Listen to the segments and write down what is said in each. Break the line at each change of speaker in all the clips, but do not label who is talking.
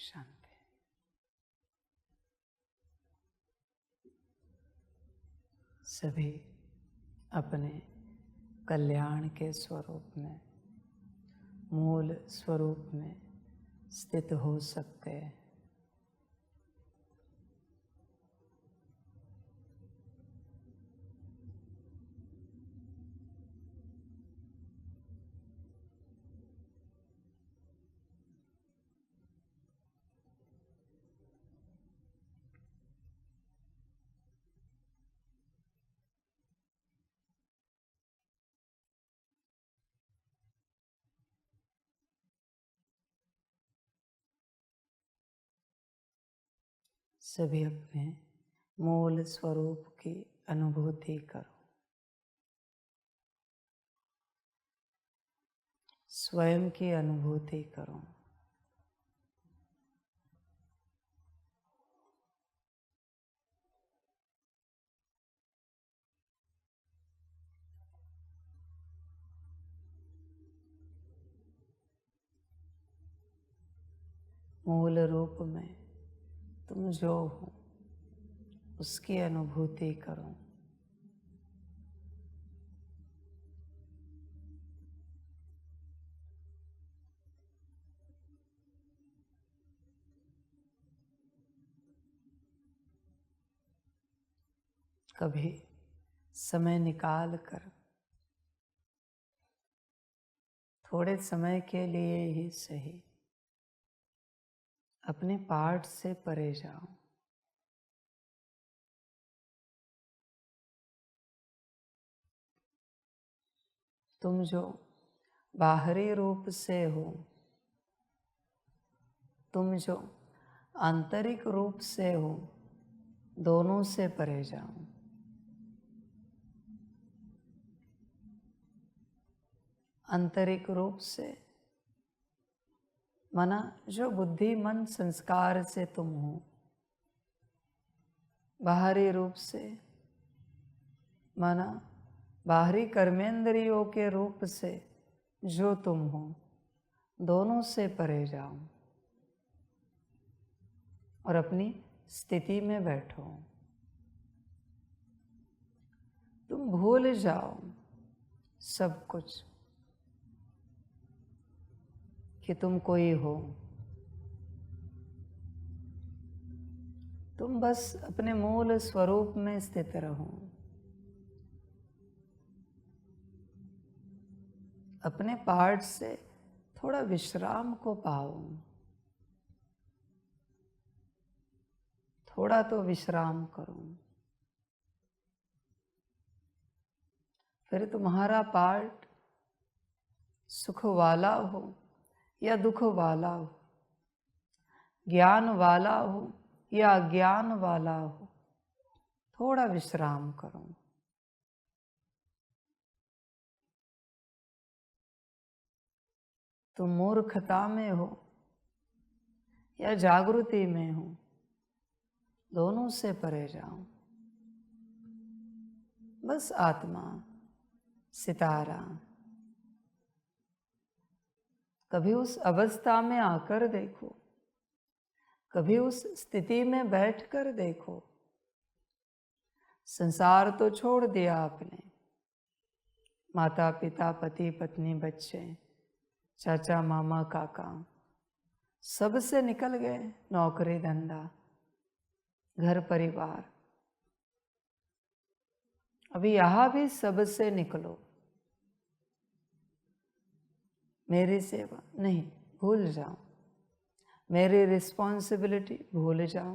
शांति। सभी अपने कल्याण के स्वरूप में, मूल स्वरूप में स्थित हो सकते हैं। सभी अपने मूल स्वरूप की अनुभूति करो। स्वयं की अनुभूति करो। मूल रूप में तुम जो हो उसकी अनुभूति करो। कभी समय निकाल कर थोड़े समय के लिए ही सही अपने पाठ से परे जाओ। तुम जो बाहरी रूप से हो, तुम जो आंतरिक रूप से हो, दोनों से परे जाओ। आंतरिक रूप से माना जो बुद्धि मन संस्कार से तुम हो। बाहरी रूप से माना बाहरी कर्मेंद्रियों के रूप से जो तुम हो, दोनों से परे जाओ और अपनी स्थिति में बैठो। तुम भूल जाओ सब कुछ कि तुम कोई हो। तुम बस अपने मूल स्वरूप में स्थित रहो। अपने पाठ से थोड़ा विश्राम को पाओ। थोड़ा तो विश्राम करो। फिर तुम्हारा पाठ सुख वाला हो या दुख वाला हो, ज्ञान वाला हो या अज्ञान वाला हो, थोड़ा विश्राम करो। तुम मूर्खता में हो या जागृति में हो, दोनों से परे जाओ। बस आत्मा, सितारा। कभी उस अवस्था में आकर देखो, कभी उस स्थिति में बैठकर देखो। संसार तो छोड़ दिया आपने, माता पिता पति पत्नी बच्चे चाचा मामा काका सब से निकल गए। नौकरी धंधा घर परिवार, अभी यहाँ भी सबसे निकलो। मेरी सेवा नहीं, भूल जाओ। मेरी रिस्पॉन्सिबिलिटी भूल जाओ।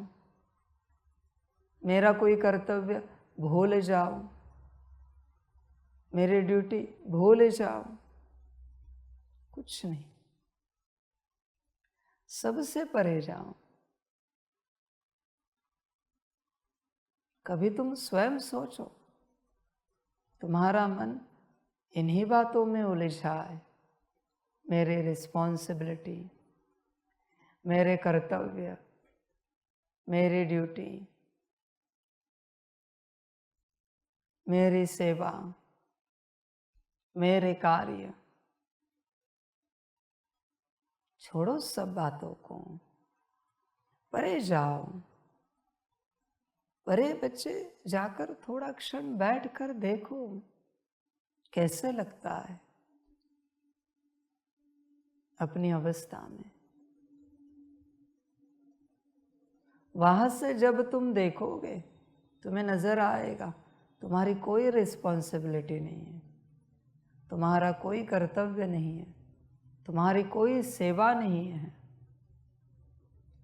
मेरा कोई कर्तव्य भूल जाओ। मेरी ड्यूटी भूल जाओ। कुछ नहीं, सबसे परे जाओ। कभी तुम स्वयं सोचो, तुम्हारा मन इन्हीं बातों में उलझा है। मेरी रिस्पॉन्सिबिलिटी, मेरे कर्तव्य, मेरी ड्यूटी, मेरी सेवा, मेरे कार्य। छोड़ो सब बातों को। परे जाओ, परे बच्चे जाकर थोड़ा क्षण बैठकर देखो कैसे लगता है अपनी अवस्था में। वहां से जब तुम देखोगे तुम्हें नजर आएगा तुम्हारी कोई रिस्पॉन्सिबिलिटी नहीं है, तुम्हारा कोई कर्तव्य नहीं है, तुम्हारी कोई सेवा नहीं है,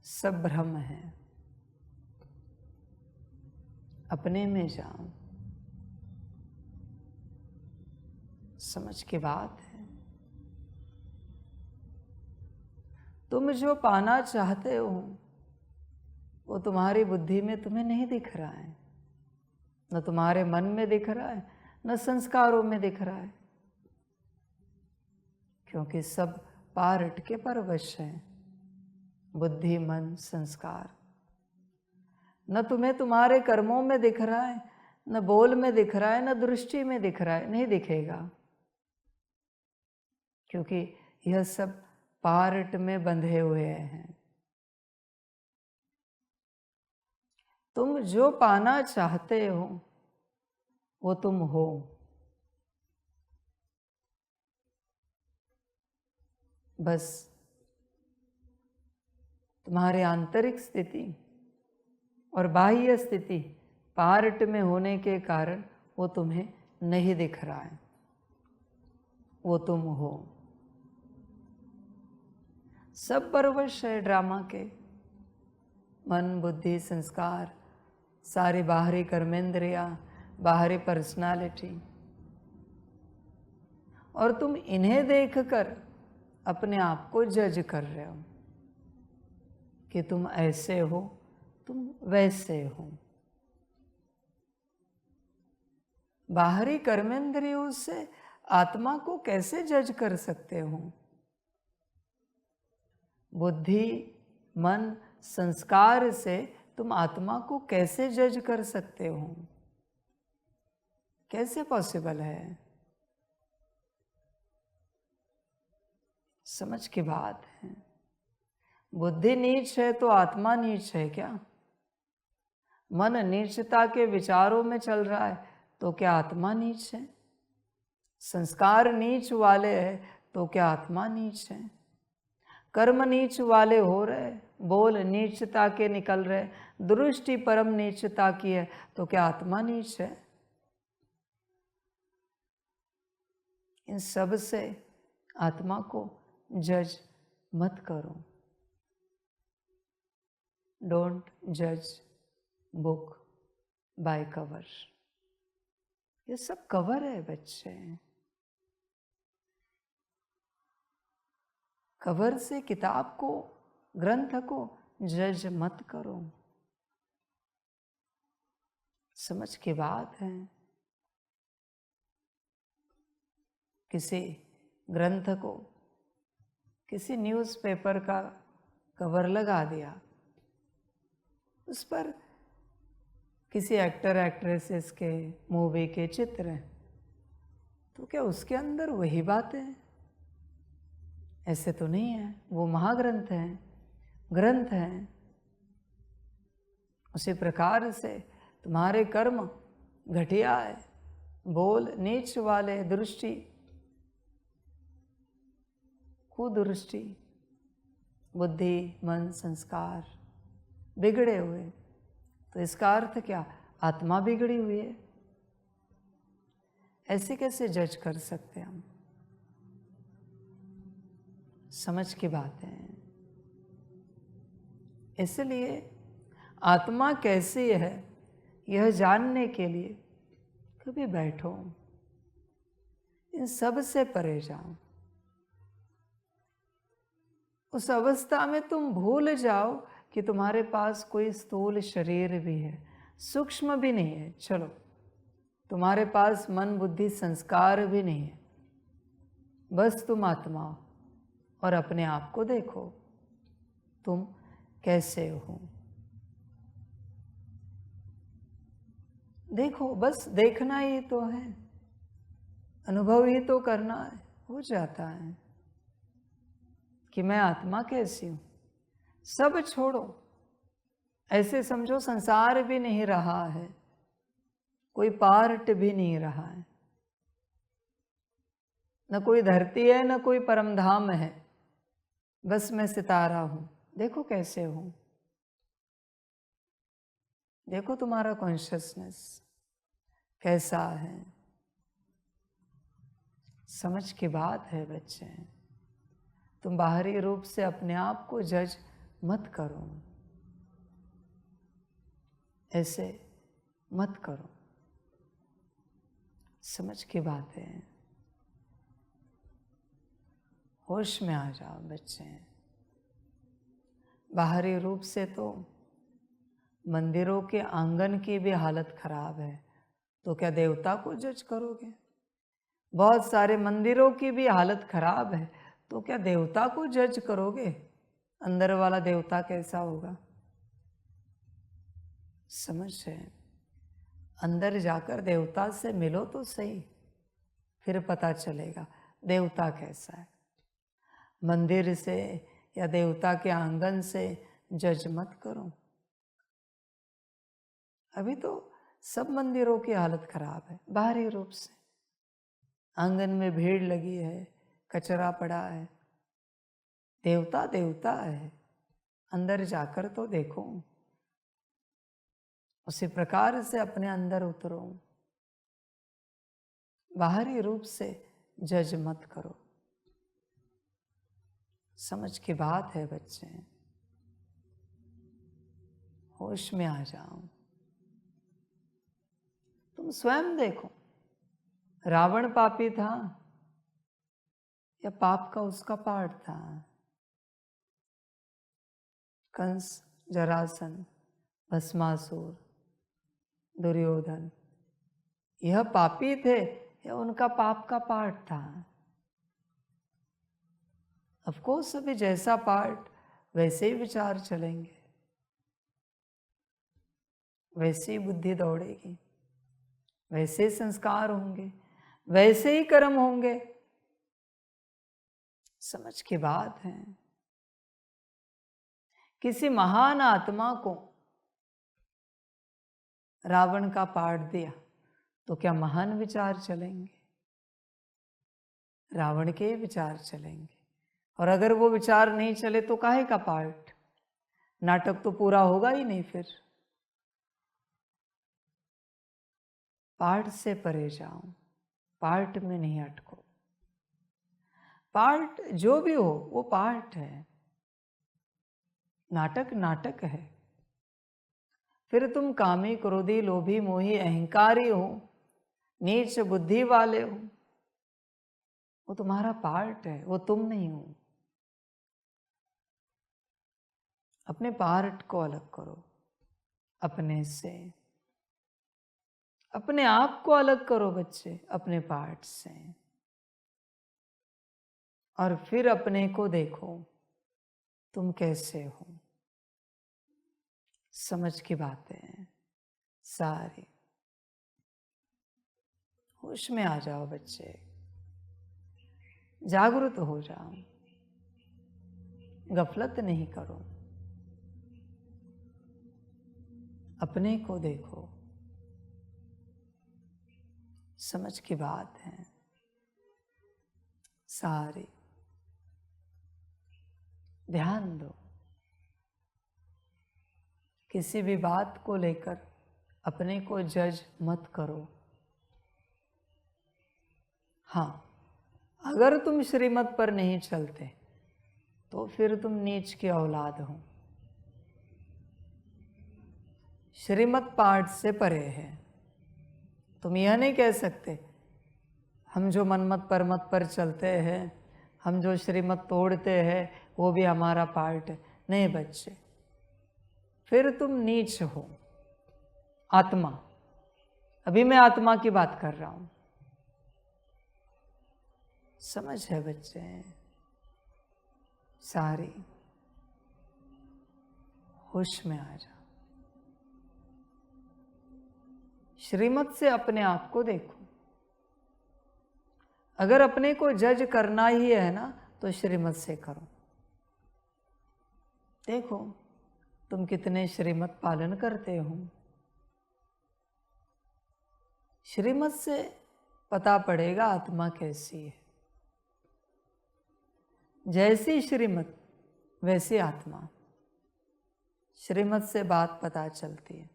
सब भ्रम है। अपने में जाओ, समझ की बात है। तुम जो पाना चाहते हो वो तुम्हारी बुद्धि में तुम्हें नहीं दिख रहा है, न तुम्हारे मन में दिख रहा है, न संस्कारों में दिख रहा है, क्योंकि सब पारट के परवश है। बुद्धि, मन, संस्कार। न तुम्हें तुम्हारे कर्मों में दिख रहा है, न बोल में दिख रहा है, न दृष्टि में दिख रहा है, नहीं दिखेगा, क्योंकि यह सब पारट में बंधे हुए हैं। तुम जो पाना चाहते हो वो तुम हो। बस तुम्हारे आंतरिक स्थिति और बाह्य स्थिति पार्ट में होने के कारण वो तुम्हें नहीं दिख रहा है, वो तुम हो। सब परवश है ड्रामा के, मन, बुद्धि, संस्कार, सारी बाहरी कर्मेंद्रियां, बाहरी पर्सनालिटी, और तुम इन्हें देखकर अपने आप को जज कर रहे हो कि तुम ऐसे हो, तुम वैसे हो। बाहरी कर्मेंद्रियों से आत्मा को कैसे जज कर सकते हो? बुद्धि, मन, संस्कार से तुम आत्मा को कैसे जज कर सकते हो? कैसे पॉसिबल है? समझ की बात है। बुद्धि नीच है तो आत्मा नीच है क्या? मन नीचता के विचारों में चल रहा है तो क्या आत्मा नीच है? संस्कार नीच वाले हैं तो क्या आत्मा नीच है? कर्म नीच वाले हो रहे, बोल नीचता के निकल रहे, दृष्टि परम नीचता की है तो क्या आत्मा नीच है? इन सब से आत्मा को जज मत करो। डोंट जज बुक बाय कवर। ये सब कवर है बच्चे। कवर से किताब को, ग्रंथ को जज मत करो। समझ की बात है। किसी ग्रंथ को किसी न्यूज़पेपर का कवर लगा दिया, उस पर किसी एक्टर एक्ट्रेसेस के मूवी के चित्र हैं, तो क्या उसके अंदर वही बातें हैं? ऐसे तो नहीं है। वो महाग्रंथ हैं, ग्रंथ हैं। उसी प्रकार से तुम्हारे कर्म घटिया है, बोल नीच वाले, दृष्टि कुदृष्टि, बुद्धि, मन, संस्कार बिगड़े हुए, तो इसका अर्थ क्या? आत्मा बिगड़ी हुई है। ऐसे कैसे जज कर सकते हम? समझ की बात है। इसलिए आत्मा कैसी है यह जानने के लिए कभी बैठो, इन सब से परे जाओ। उस अवस्था में तुम भूल जाओ कि तुम्हारे पास कोई स्थूल शरीर भी है, सूक्ष्म भी नहीं है। चलो, तुम्हारे पास मन, बुद्धि, संस्कार भी नहीं है, बस तुम आत्मा हो। और अपने आप को देखो, तुम कैसे हो। देखो, बस देखना ही तो है, अनुभव ही तो करना है, हो जाता है कि मैं आत्मा कैसी हूं। सब छोड़ो, ऐसे समझो संसार भी नहीं रहा है, कोई पार्ट भी नहीं रहा है, न कोई धरती है न कोई परमधाम है, बस मैं सितारा हूं। देखो कैसे हूं, देखो तुम्हारा कॉन्शियसनेस कैसा है। समझ की बात है बच्चे, तुम बाहरी रूप से अपने आप को जज मत करो, ऐसे मत करो। समझ की बात है, होश में आ जाओ बच्चे। बाहरी रूप से तो मंदिरों के आंगन की भी हालत खराब है, तो क्या देवता को जज करोगे? बहुत सारे मंदिरों की भी हालत खराब है, तो क्या देवता को जज करोगे? अंदर वाला देवता कैसा होगा? समझ है, अंदर जाकर देवता से मिलो तो सही, फिर पता चलेगा देवता कैसा है। मंदिर से या देवता के आंगन से जज मत करो। अभी तो सब मंदिरों की हालत खराब है बाहरी रूप से। आंगन में भीड़ लगी है, कचरा पड़ा है, देवता देवता है, अंदर जाकर तो देखो। उसी प्रकार से अपने अंदर उतरो, बाहरी रूप से जज मत करो। समझ की बात है बच्चे, होश में आ जाओ। तुम स्वयं देखो, रावण पापी था या पाप का उसका पार्ट था? कंस, जरासंध, भस्मासुर, दुर्योधन, यह पापी थे या उनका पाप का पार्ट था? ऑफ कोर्स अभी जैसा पार्ट वैसे ही विचार चलेंगे, वैसे ही बुद्धि दौड़ेगी, वैसे ही संस्कार होंगे, वैसे ही कर्म होंगे। समझ की बात है। किसी महान आत्मा को रावण का पार्ट दिया तो क्या महान विचार चलेंगे? रावण के विचार चलेंगे। और अगर वो विचार नहीं चले तो काहे का पार्ट? नाटक तो पूरा होगा ही नहीं। फिर पार्ट से परे जाओ, पार्ट में नहीं अटको। पार्ट जो भी हो वो पार्ट है, नाटक नाटक है। फिर तुम कामी, क्रोधी, लोभी, मोही, अहंकारी हो, नीच बुद्धि वाले हो, वो तुम्हारा पार्ट है, वो तुम नहीं हो। अपने पार्ट को अलग करो अपने से, अपने आप को अलग करो बच्चे अपने पार्ट से, और फिर अपने को देखो तुम कैसे हो। समझ की बातें सारी। होश में आ जाओ बच्चे, जागरूक हो जाओ, गफलत नहीं करो, अपने को देखो। समझ की बात है सारी। ध्यान दो, किसी भी बात को लेकर अपने को जज मत करो। हाँ, अगर तुम श्रीमत पर नहीं चलते तो फिर तुम नीच की औलाद हो। श्रीमत पाठ से परे है। तुम यह नहीं कह सकते हम जो मनमत परमत पर चलते हैं, हम जो श्रीमत तोड़ते हैं वो भी हमारा पार्ट है। नहीं बच्चे, फिर तुम नीच हो। आत्मा, अभी मैं आत्मा की बात कर रहा हूं। समझ है बच्चे सारी। होश में आ जाओ, श्रीमत से अपने आप को देखो। अगर अपने को जज करना ही है ना तो श्रीमत से करो। देखो तुम कितने श्रीमत पालन करते हो। श्रीमत से पता पड़ेगा आत्मा कैसी है। जैसी श्रीमत वैसी आत्मा। श्रीमत से बात पता चलती है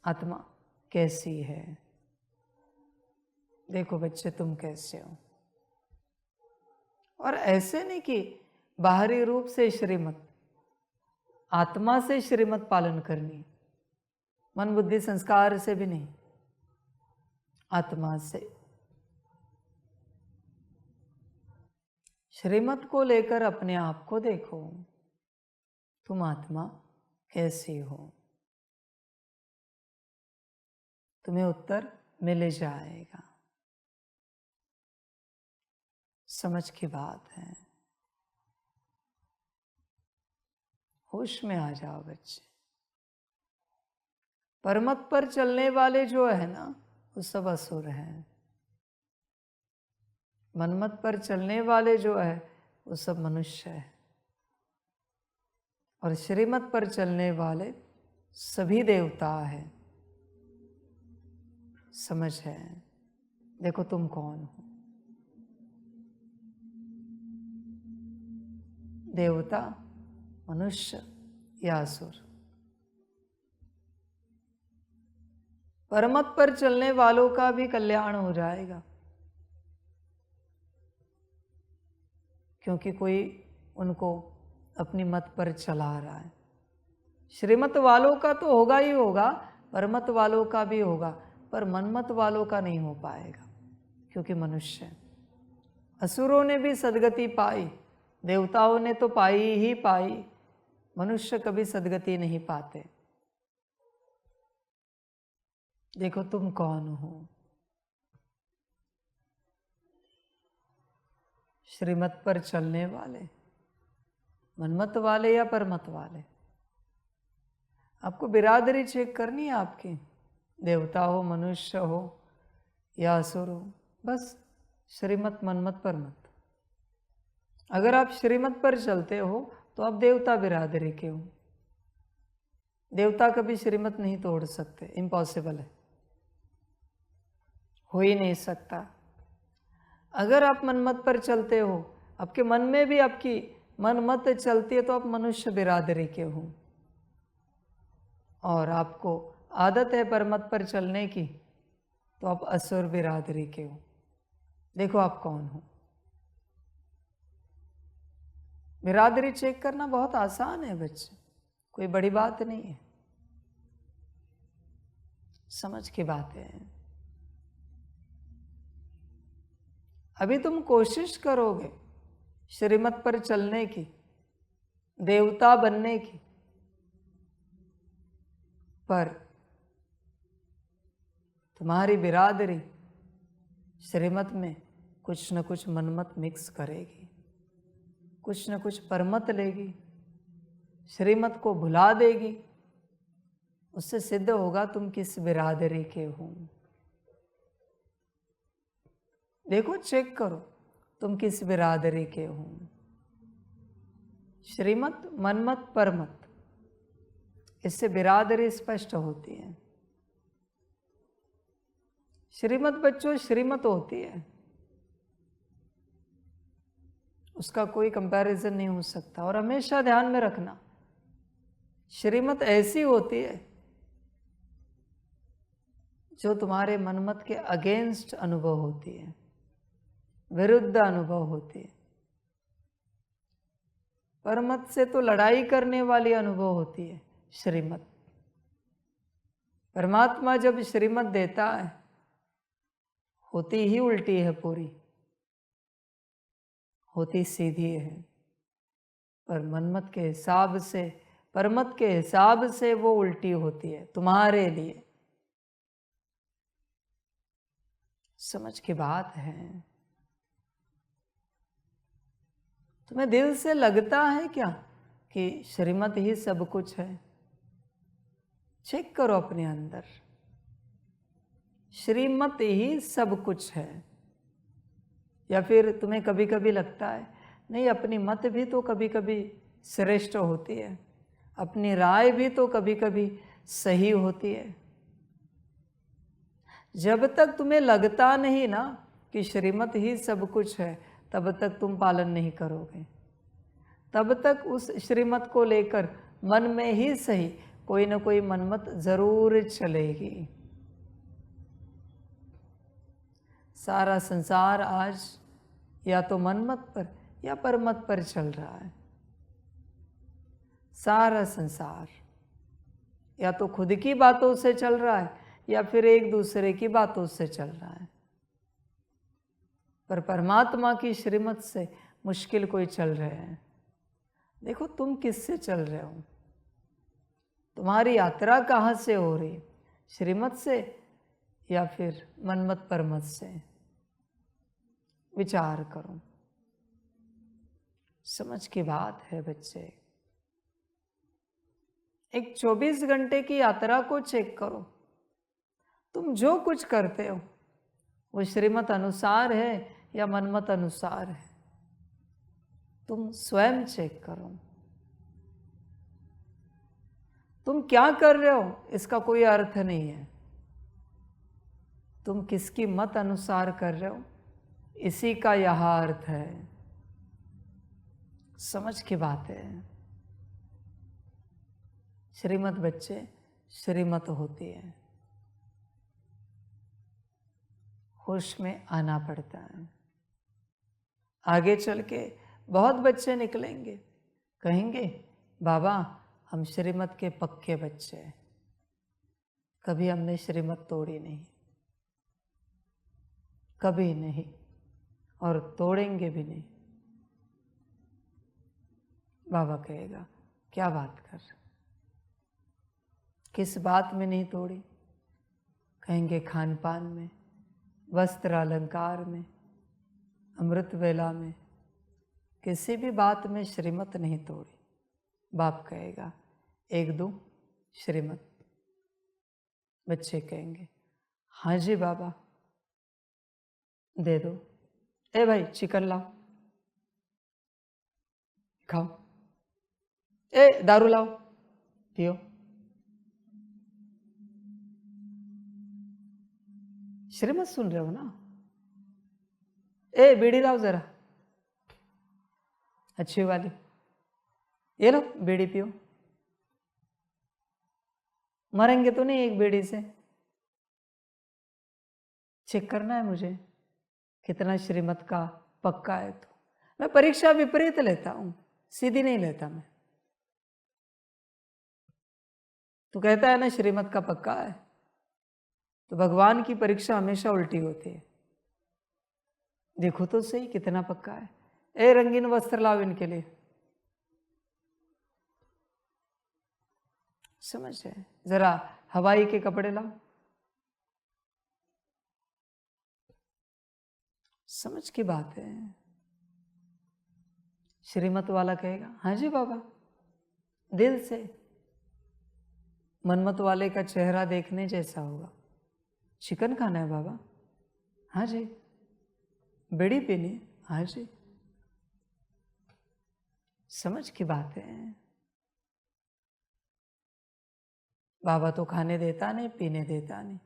आत्मा कैसी है। देखो बच्चे तुम कैसे हो। और ऐसे नहीं कि बाहरी रूप से श्रीमत, आत्मा से श्रीमत पालन करनी, मन बुद्धि संस्कार से भी नहीं, आत्मा से। श्रीमत को लेकर अपने आप को देखो, तुम आत्मा कैसी हो। तुम्हें उत्तर मिल जाएगा। समझ की बात है। होश में आ जाओ बच्चे। परमत पर चलने वाले जो है ना, वो सब असुर हैं। मनमत पर चलने वाले जो है वो सब मनुष्य है। और श्रीमत पर चलने वाले सभी देवता हैं। समझ है। देखो तुम कौन हो। देवता, मनुष्य या असुर। परमत पर चलने वालों का भी कल्याण हो जाएगा, क्योंकि कोई उनको अपनी मत पर चला रहा है। श्रीमत वालों का तो होगा ही होगा, परमत वालों का भी होगा, पर मनमत वालों का नहीं हो पाएगा, क्योंकि मनुष्य। असुरों ने भी सदगति पाई, देवताओं ने तो पाई ही पाई, मनुष्य कभी सदगति नहीं पाते। देखो तुम कौन हो। श्रीमत पर चलने वाले, मनमत वाले या परमत वाले। आपको बिरादरी चेक करनी है आपकी, देवता हो, मनुष्य हो या असुर हो, बस श्रीमत, मनमत, परमत। अगर आप श्रीमत पर चलते हो तो आप देवता बिरादरी के हो। देवता कभी श्रीमत नहीं तोड़ सकते, इम्पॉसिबल है, हो ही नहीं सकता। अगर आप मनमत पर चलते हो, आपके मन में भी आपकी मनमत चलती है, तो आप मनुष्य बिरादरी के हो। और आपको आदत है परमत पर चलने की, तो आप असुर बिरादरी के हो। देखो आप कौन हो। बिरादरी चेक करना बहुत आसान है बच्चे, कोई बड़ी बात नहीं है। समझ की बात है। अभी तुम कोशिश करोगे श्रीमत पर चलने की, देवता बनने की, पर तुम्हारी बिरादरी श्रीमत में कुछ न कुछ मनमत मिक्स करेगी, कुछ न कुछ परमत लेगी, श्रीमत को भुला देगी। उससे सिद्ध होगा तुम किस बिरादरी के हो। देखो चेक करो तुम किस बिरादरी के हो। श्रीमत, मनमत, परमत, इससे बिरादरी स्पष्ट होती है। श्रीमत बच्चों श्रीमत होती है, उसका कोई कंपैरिजन नहीं हो सकता। और हमेशा ध्यान में रखना, श्रीमत ऐसी होती है जो तुम्हारे मनमत के अगेंस्ट अनुभव होती है, विरुद्ध अनुभव होती है। परमत से तो लड़ाई करने वाली अनुभव होती है श्रीमत। परमात्मा जब श्रीमत देता है, होती ही उल्टी है पूरी, होती सीधी है। पर मनमत के हिसाब से, परमत के हिसाब से वो उल्टी होती है तुम्हारे लिए। समझ की बात है। तुम्हें दिल से लगता है क्या कि श्रीमत ही सब कुछ है? चेक करो अपने अंदर, श्रीमत ही सब कुछ है। या फिर तुम्हें कभी कभी लगता है नहीं, अपनी मत भी तो कभी कभी श्रेष्ठ होती है, अपनी राय भी तो कभी कभी सही होती है। जब तक तुम्हें लगता नहीं ना कि श्रीमत ही सब कुछ है, तब तक तुम पालन नहीं करोगे। तब तक उस श्रीमत को लेकर मन में ही सही कोई ना कोई मनमत जरूर चलेगी। सारा संसार आज या तो मनमत पर या परमत पर चल रहा है। सारा संसार या तो खुद की बातों से चल रहा है या फिर एक दूसरे की बातों से चल रहा है, पर परमात्मा की श्रीमत से मुश्किल कोई चल रहे हैं। देखो तुम किससे चल रहे हो, तुम्हारी यात्रा कहाँ से हो रही, श्रीमत से या फिर मनमत परमत से? विचार करो, समझ की बात है बच्चे। एक 24 घंटे की यात्रा को चेक करो, तुम जो कुछ करते हो वो श्रीमत अनुसार है या मनमत अनुसार है? तुम स्वयं चेक करो। तुम क्या कर रहे हो इसका कोई अर्थ नहीं है, तुम किसकी मत अनुसार कर रहे हो इसी का यह अर्थ है। समझ की बात है। श्रीमत बच्चे श्रीमत होती है, होश में आना पड़ता है। आगे चल के बहुत बच्चे निकलेंगे, कहेंगे बाबा हम श्रीमत के पक्के बच्चे हैं, कभी हमने श्रीमत तोड़ी नहीं, कभी नहीं, और तोड़ेंगे भी नहीं। बाबा कहेगा क्या बात कर, किस बात में नहीं तोड़ी? कहेंगे खान पान में, वस्त्र अलंकार में, अमृत वेला में, किसी भी बात में श्रीमत नहीं तोड़ी। बाप कहेगा एक दो श्रीमत। बच्चे कहेंगे हाँ जी बाबा दे दो। ए भाई चिकन लाओ खाओ, ए दारू लाओ पियो। श्रीमत सुन रहे हो ना? ए बीड़ी लाओ जरा अच्छी वाली, ये लो बीड़ी पियो। मरेंगे तो नहीं एक बीड़ी से? चेक करना है मुझे कितना श्रीमत का पक्का है। तो मैं परीक्षा विपरीत लेता हूं, सीधी नहीं लेता मैं। तो कहता है ना श्रीमत का पक्का है, तो भगवान की परीक्षा हमेशा उल्टी होती है। देखो तो सही कितना पक्का है। ए रंगीन वस्त्र लाओ इनके लिए। समझ है? जरा हवाई के कपड़े लाओ। समझ की बात है। श्रीमत वाला कहेगा हाँ जी बाबा, दिल से। मनमत वाले का चेहरा देखने जैसा होगा। चिकन खाना है बाबा, हाँ जी। बीड़ी पीनी, हाँ जी। समझ की बात है। बाबा तो खाने देता नहीं, पीने देता नहीं,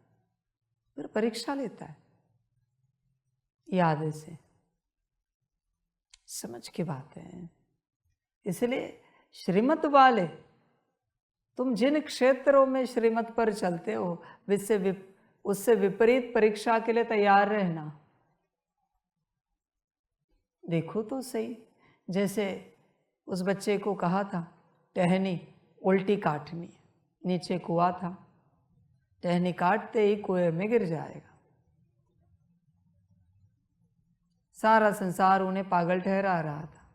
फिर परीक्षा लेता है याद से। समझ की बात है। इसलिए श्रीमत वाले, तुम जिन क्षेत्रों में श्रीमत पर चलते हो उससे विपरीत परीक्षा के लिए तैयार रहना। देखो तो सही, जैसे उस बच्चे को कहा था टहनी उल्टी काटनी, नीचे कुआं था, टहनी काटते ही कुएं में गिर जाएगा। सारा संसार उन्हें पागल ठहरा रहा था,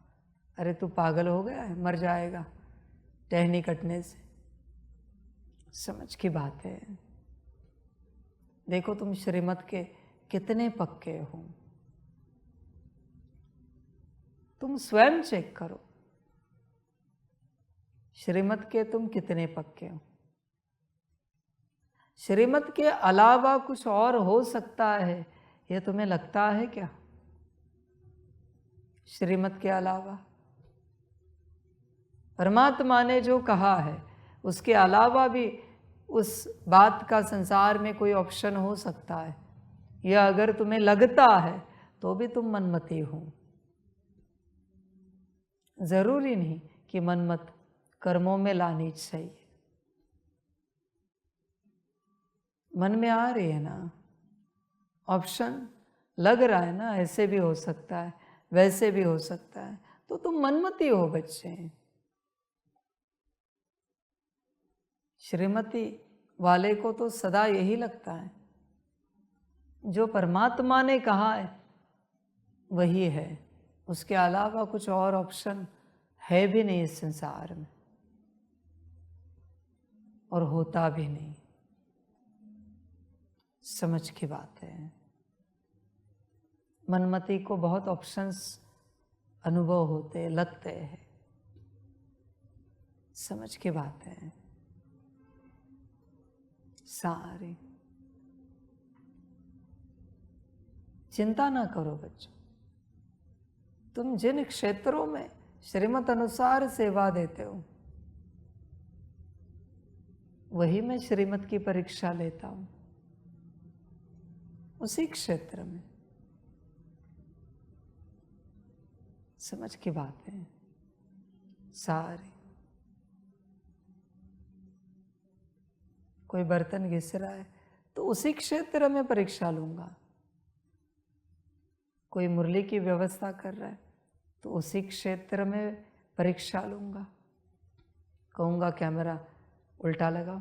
अरे तू पागल हो गया है, मर जाएगा टहनी कटने से। समझ की बात है। देखो तुम श्रीमत के कितने पक्के हो, तुम स्वयं चेक करो श्रीमत के तुम कितने पक्के हो। श्रीमत के अलावा कुछ और हो सकता है यह तुम्हें लगता है क्या? श्रीमत के अलावा परमात्मा ने जो कहा है उसके अलावा भी उस बात का संसार में कोई ऑप्शन हो सकता है, या अगर तुम्हें लगता है तो भी तुम मनमती हो। जरूरी नहीं कि मनमत कर्मों में लानी चाहिए। मन में आ रही है ना ऑप्शन, लग रहा है ना ऐसे भी हो सकता है वैसे भी हो सकता है, तो तुम मनमती हो बच्चे। श्रीमती वाले को तो सदा यही लगता है जो परमात्मा ने कहा है वही है, उसके अलावा कुछ और ऑप्शन है भी नहीं इस संसार में, और होता भी नहीं। समझ की बात है। मनमती को बहुत ऑप्शंस अनुभव होते लगते हैं। समझ की बात है सारी। चिंता ना करो बच्चों, तुम जिन क्षेत्रों में श्रीमत अनुसार सेवा देते हो वही मैं श्रीमत की परीक्षा लेता हूं, उसी क्षेत्र में। समझ की बात है सारी। कोई बर्तन घिस रहा है तो उसी क्षेत्र में परीक्षा लूंगा। कोई मुरली की व्यवस्था कर रहा है तो उसी क्षेत्र में परीक्षा लूंगा। कहूंगा कैमरा उल्टा लगाओ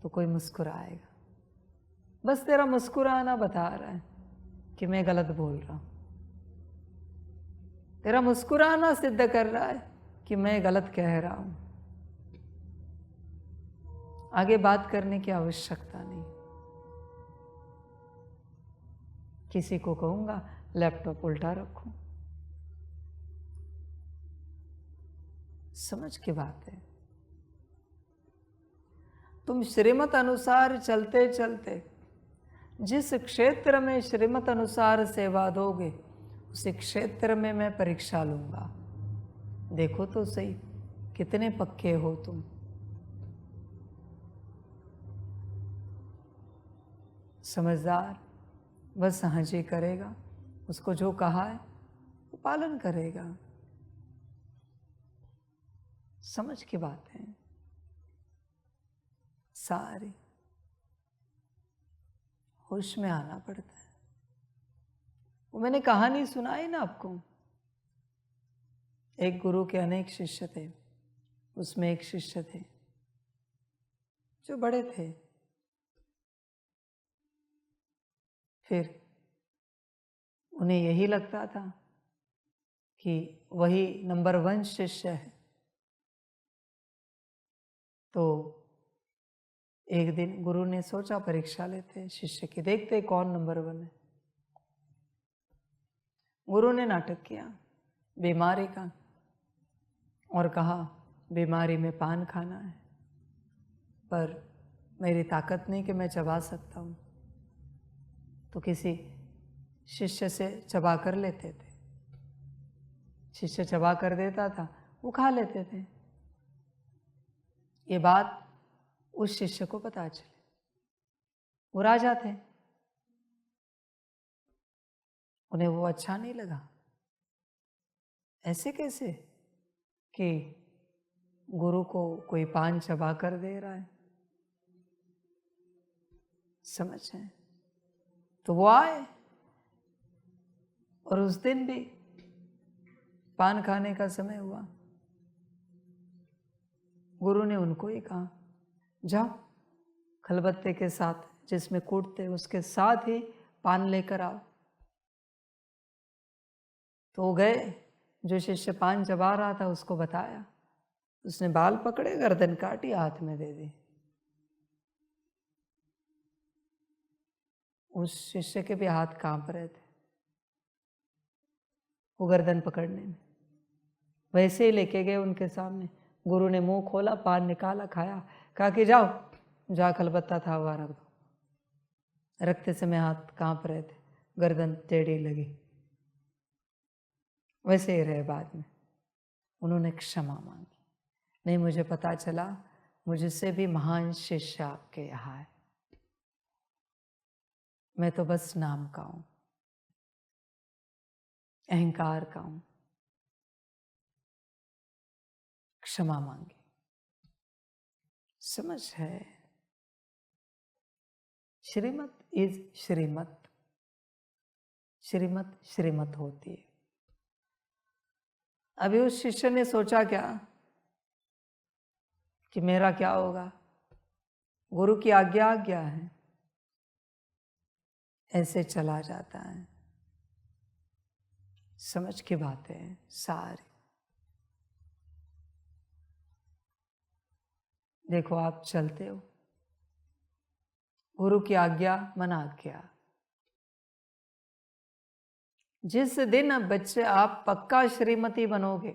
तो कोई मुस्कुराएगा। बस तेरा मुस्कुराना बता रहा है कि मैं गलत बोल रहा हूं। तेरा मुस्कुराना सिद्ध कर रहा है कि मैं गलत कह रहा हूं। आगे बात करने की आवश्यकता नहीं। किसी को कहूंगा लैपटॉप उल्टा रखो। समझ की बात है। तुम श्रीमत अनुसार चलते चलते जिस क्षेत्र में श्रीमत अनुसार सेवा दोगे उसी क्षेत्र में मैं परीक्षा लूंगा। देखो तो सही कितने पक्के हो तुम। समझदार बस हाँ जी करेगा, उसको जो कहा है वो पालन करेगा। समझ की बात है सारी। होश में आना पड़ता है। वो मैंने कहानी सुनाई ना आपको। एक गुरु के अनेक शिष्य थे, उसमें एक शिष्य थे जो बड़े थे। फिर उन्हें यही लगता था कि वही नंबर 1 शिष्य है। तो एक दिन गुरु ने सोचा परीक्षा लेते हैं शिष्य की, देखते कौन नंबर 1 है। गुरु ने नाटक किया बीमारी का और कहा बीमारी में पान खाना है, पर मेरी ताकत नहीं कि मैं चबा सकता हूँ। तो किसी शिष्य से चबा कर लेते थे। शिष्य चबा कर देता था, वो खा लेते थे। ये बात उस शिष्य को पता चली। वो राजा थे, उन्हें वो अच्छा नहीं लगा। ऐसे कैसे कि गुरु को कोई पान चबा कर दे रहा है। समझ है। तो वो आए और उस दिन भी पान खाने का समय हुआ। गुरु ने उनको ही कहा जाओ खलबत्ते के साथ जिसमें कूटते उसके साथ ही पान लेकर आओ। तो वो गए, जो शिष्य पान चबा रहा था उसको बताया। उसने बाल पकड़े, गर्दन काटी, हाथ में दे दी। उस शिष्य के भी हाथ कांप रहे थे वो गर्दन पकड़ने में। वैसे ही लेके गए उनके सामने। गुरु ने मुंह खोला, पान निकाला, खाया, कहा कि जाओ जा खलबत्ता था वहां रख दो। रखते समय हाथ कांप रहे थे, गर्दन टेढ़ी लगी। वैसे ही रहे बाद में। उन्होंने क्षमा मांगी, नहीं मुझे पता चला मुझसे भी महान शिष्य आपके यहाँ है, मैं तो बस नाम का हूं, अहंकार का हूं। क्षमा मांगी। समझ है? श्रीमत इज श्रीमत, श्रीमत श्रीमत होती है। अभी उस शिष्य ने सोचा क्या कि मेरा क्या होगा, गुरु की आज्ञा आज्ञा है, ऐसे चला जाता है। समझ की बातें हैं सारी। देखो आप चलते हो, गुरु की आज्ञा मन आज्ञा। जिस दिन बच्चे आप पक्का श्रीमती बनोगे,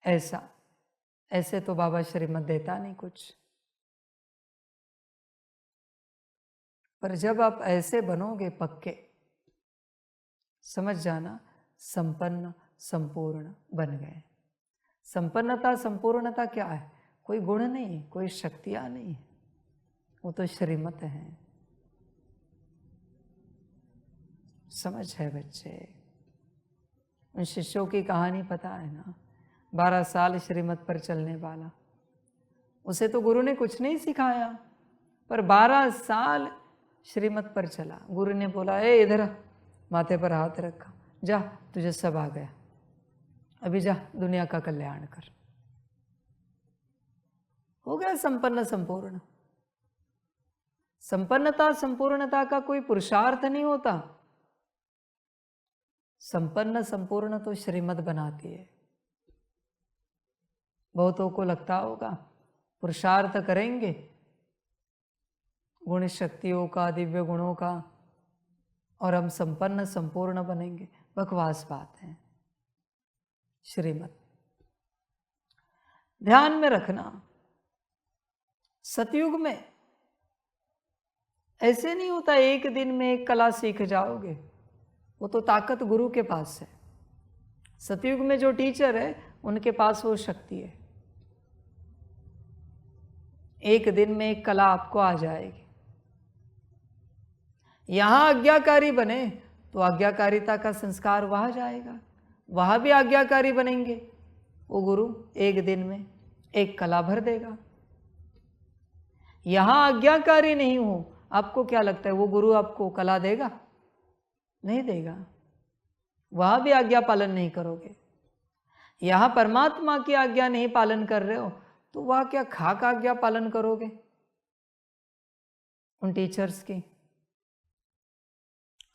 ऐसे तो बाबा श्रीमत देता नहीं कुछ, पर जब आप ऐसे बनोगे पक्के, समझ जाना संपन्न संपूर्ण बन गए। संपन्नता संपूर्णता क्या है? कोई गुण नहीं, कोई शक्तियां नहीं, वो तो श्रीमत है। समझ है बच्चे? उन शिष्यों की कहानी पता है ना, 12 साल श्रीमत पर चलने वाला, उसे तो गुरु ने कुछ नहीं सिखाया, पर 12 साल श्रीमत पर चला। गुरु ने बोला, ए इधर माथे पर हाथ रखा, जा तुझे सब आ गया, अभी जा दुनिया का कल्याण कर। हो गया संपन्न संपूर्ण। संपन्नता संपूर्णता का कोई पुरुषार्थ नहीं होता। संपन्न संपूर्ण तो श्रीमत बनाती है। बहुतों को लगता होगा पुरुषार्थ करेंगे गुण शक्तियों का, दिव्य गुणों का, और हम संपन्न संपूर्ण बनेंगे। बकवास बात है। श्रीमत ध्यान में रखना, सतयुग में ऐसे नहीं होता एक दिन में एक कला सीख जाओगे, वो तो ताकत गुरु के पास है। सतयुग में जो टीचर है उनके पास वो शक्ति है, एक दिन में एक कला आपको आ जाएगी। यहां आज्ञाकारी बने तो आज्ञाकारिता का संस्कार वहां जाएगा, वहां भी आज्ञाकारी बनेंगे, वो गुरु एक दिन में एक कला भर देगा। यहां आज्ञाकारी नहीं हो, आपको क्या लगता है वो गुरु आपको कला देगा? नहीं देगा। वहां भी आज्ञा पालन नहीं करोगे। यहां परमात्मा की आज्ञा नहीं पालन कर रहे हो तो वहां क्या खाक आज्ञा पालन करोगे उन टीचर्स की?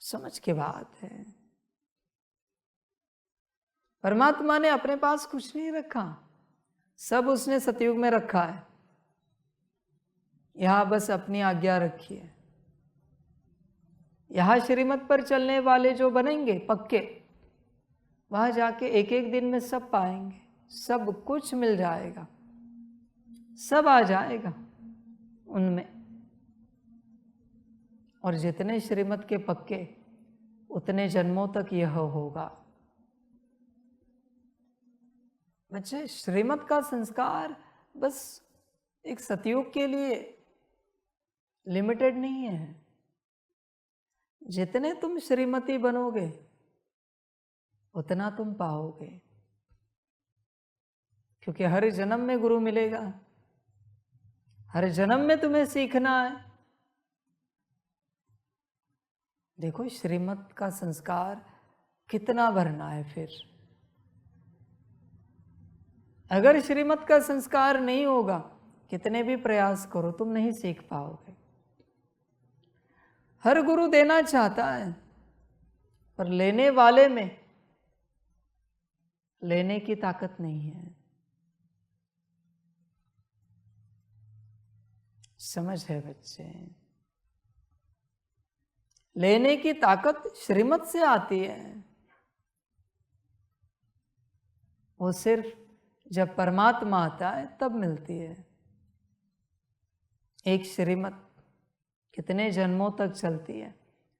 समझ के बात है। परमात्मा ने अपने पास कुछ नहीं रखा, सब उसने सतयुग में रखा है। यहां बस अपनी आज्ञा रखी है। यहां श्रीमत पर चलने वाले जो बनेंगे पक्के, वहां जाके एक एक दिन में सब पाएंगे, सब कुछ मिल जाएगा, सब आ जाएगा उनमें। और जितने श्रीमत के पक्के उतने जन्मों तक यह होगा। बच्चे, श्रीमत का संस्कार बस एक सतयुग के लिए लिमिटेड नहीं है। जितने तुम श्रीमती बनोगे उतना तुम पाओगे, क्योंकि हर जन्म में गुरु मिलेगा, हर जन्म में तुम्हें सीखना है। देखो श्रीमत का संस्कार कितना भरना है। फिर अगर श्रीमत का संस्कार नहीं होगा, कितने भी प्रयास करो तुम नहीं सीख पाओगे। हर गुरु देना चाहता है, पर लेने वाले में लेने की ताकत नहीं है। समझ है बच्चे? लेने की ताकत श्रीमत से आती है। वो सिर्फ जब परमात्मा आता है तब मिलती है। एक श्रीमत कितने जन्मों तक चलती है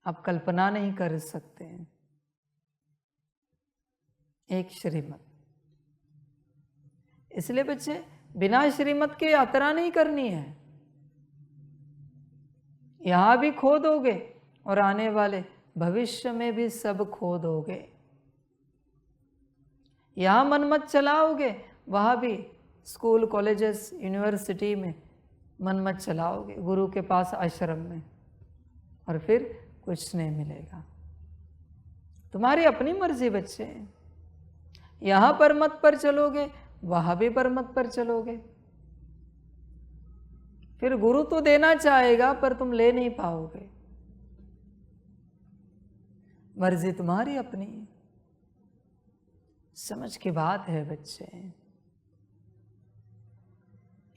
आप कल्पना नहीं कर सकते हैं। एक श्रीमत इसलिए बच्चे बिना श्रीमत के यात्रा नहीं करनी है। यहां भी खो दोगे और आने वाले भविष्य में भी सब खो दोगे। यहां मन मत चलाओगे, वहां भी स्कूल, कॉलेजेस, यूनिवर्सिटी में मन मत चलाओगे, गुरु के पास, आश्रम में, और फिर कुछ नहीं मिलेगा। तुम्हारी अपनी मर्जी बच्चे। यहां पर मत पर चलोगे, वहां भी पर मत पर चलोगे, फिर गुरु तो देना चाहेगा पर तुम ले नहीं पाओगे। मर्जी तुम्हारी अपनी। समझ की बात है बच्चे।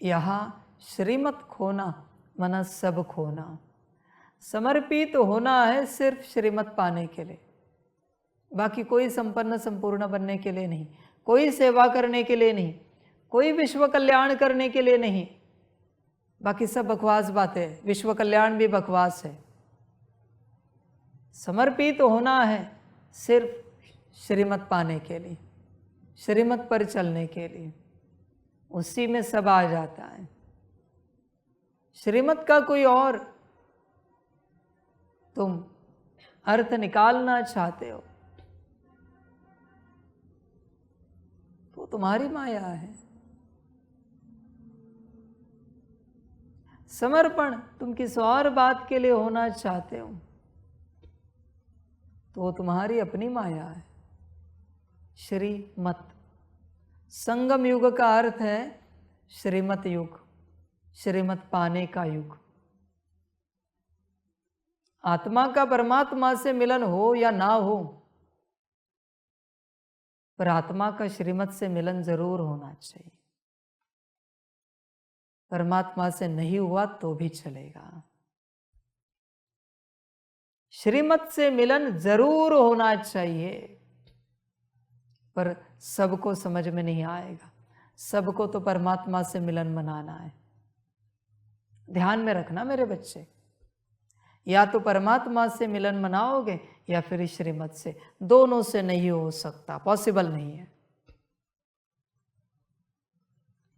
यहां श्रीमत खोना मना सब खोना। समर्पित होना है सिर्फ श्रीमत पाने के लिए, बाकी कोई संपन्न संपूर्ण बनने के लिए नहीं, कोई सेवा करने के लिए नहीं, कोई विश्व कल्याण करने के लिए नहीं। बाकी सब बकवास बातें, विश्व कल्याण भी बकवास है। समर्पित होना है सिर्फ श्रीमत पाने के लिए, श्रीमत पर चलने के लिए, उसी में सब आ जाता है। श्रीमत का कोई और तुम अर्थ निकालना चाहते हो तो तुम्हारी माया है। समर्पण तुम किसी और बात के लिए होना चाहते हो तो वो तुम्हारी अपनी माया है। श्रीमत, संगम युग का अर्थ है श्रीमत युग, श्रीमत पाने का युग। आत्मा का परमात्मा से मिलन हो या ना हो, पर आत्मा का श्रीमत से मिलन जरूर होना चाहिए। परमात्मा से नहीं हुआ तो भी चलेगा, श्रीमत से मिलन जरूर होना चाहिए। पर सबको समझ में नहीं आएगा, सबको तो परमात्मा से मिलन मनाना है। ध्यान में रखना मेरे बच्चे, या तो परमात्मा से मिलन मनाओगे या फिर श्रीमत से, दोनों से नहीं हो सकता, पॉसिबल नहीं है।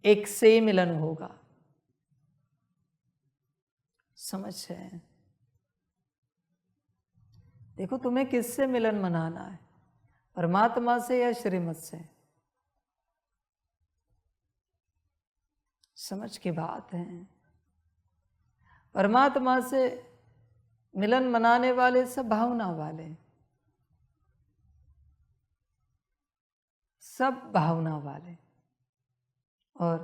एक से ही मिलन होगा। समझ है? देखो तुम्हें किससे मिलन मनाना है, परमात्मा से या श्रीमत से? समझ की बात है। परमात्मा से मिलन मनाने वाले सब भावना वाले, सब भावना वाले, और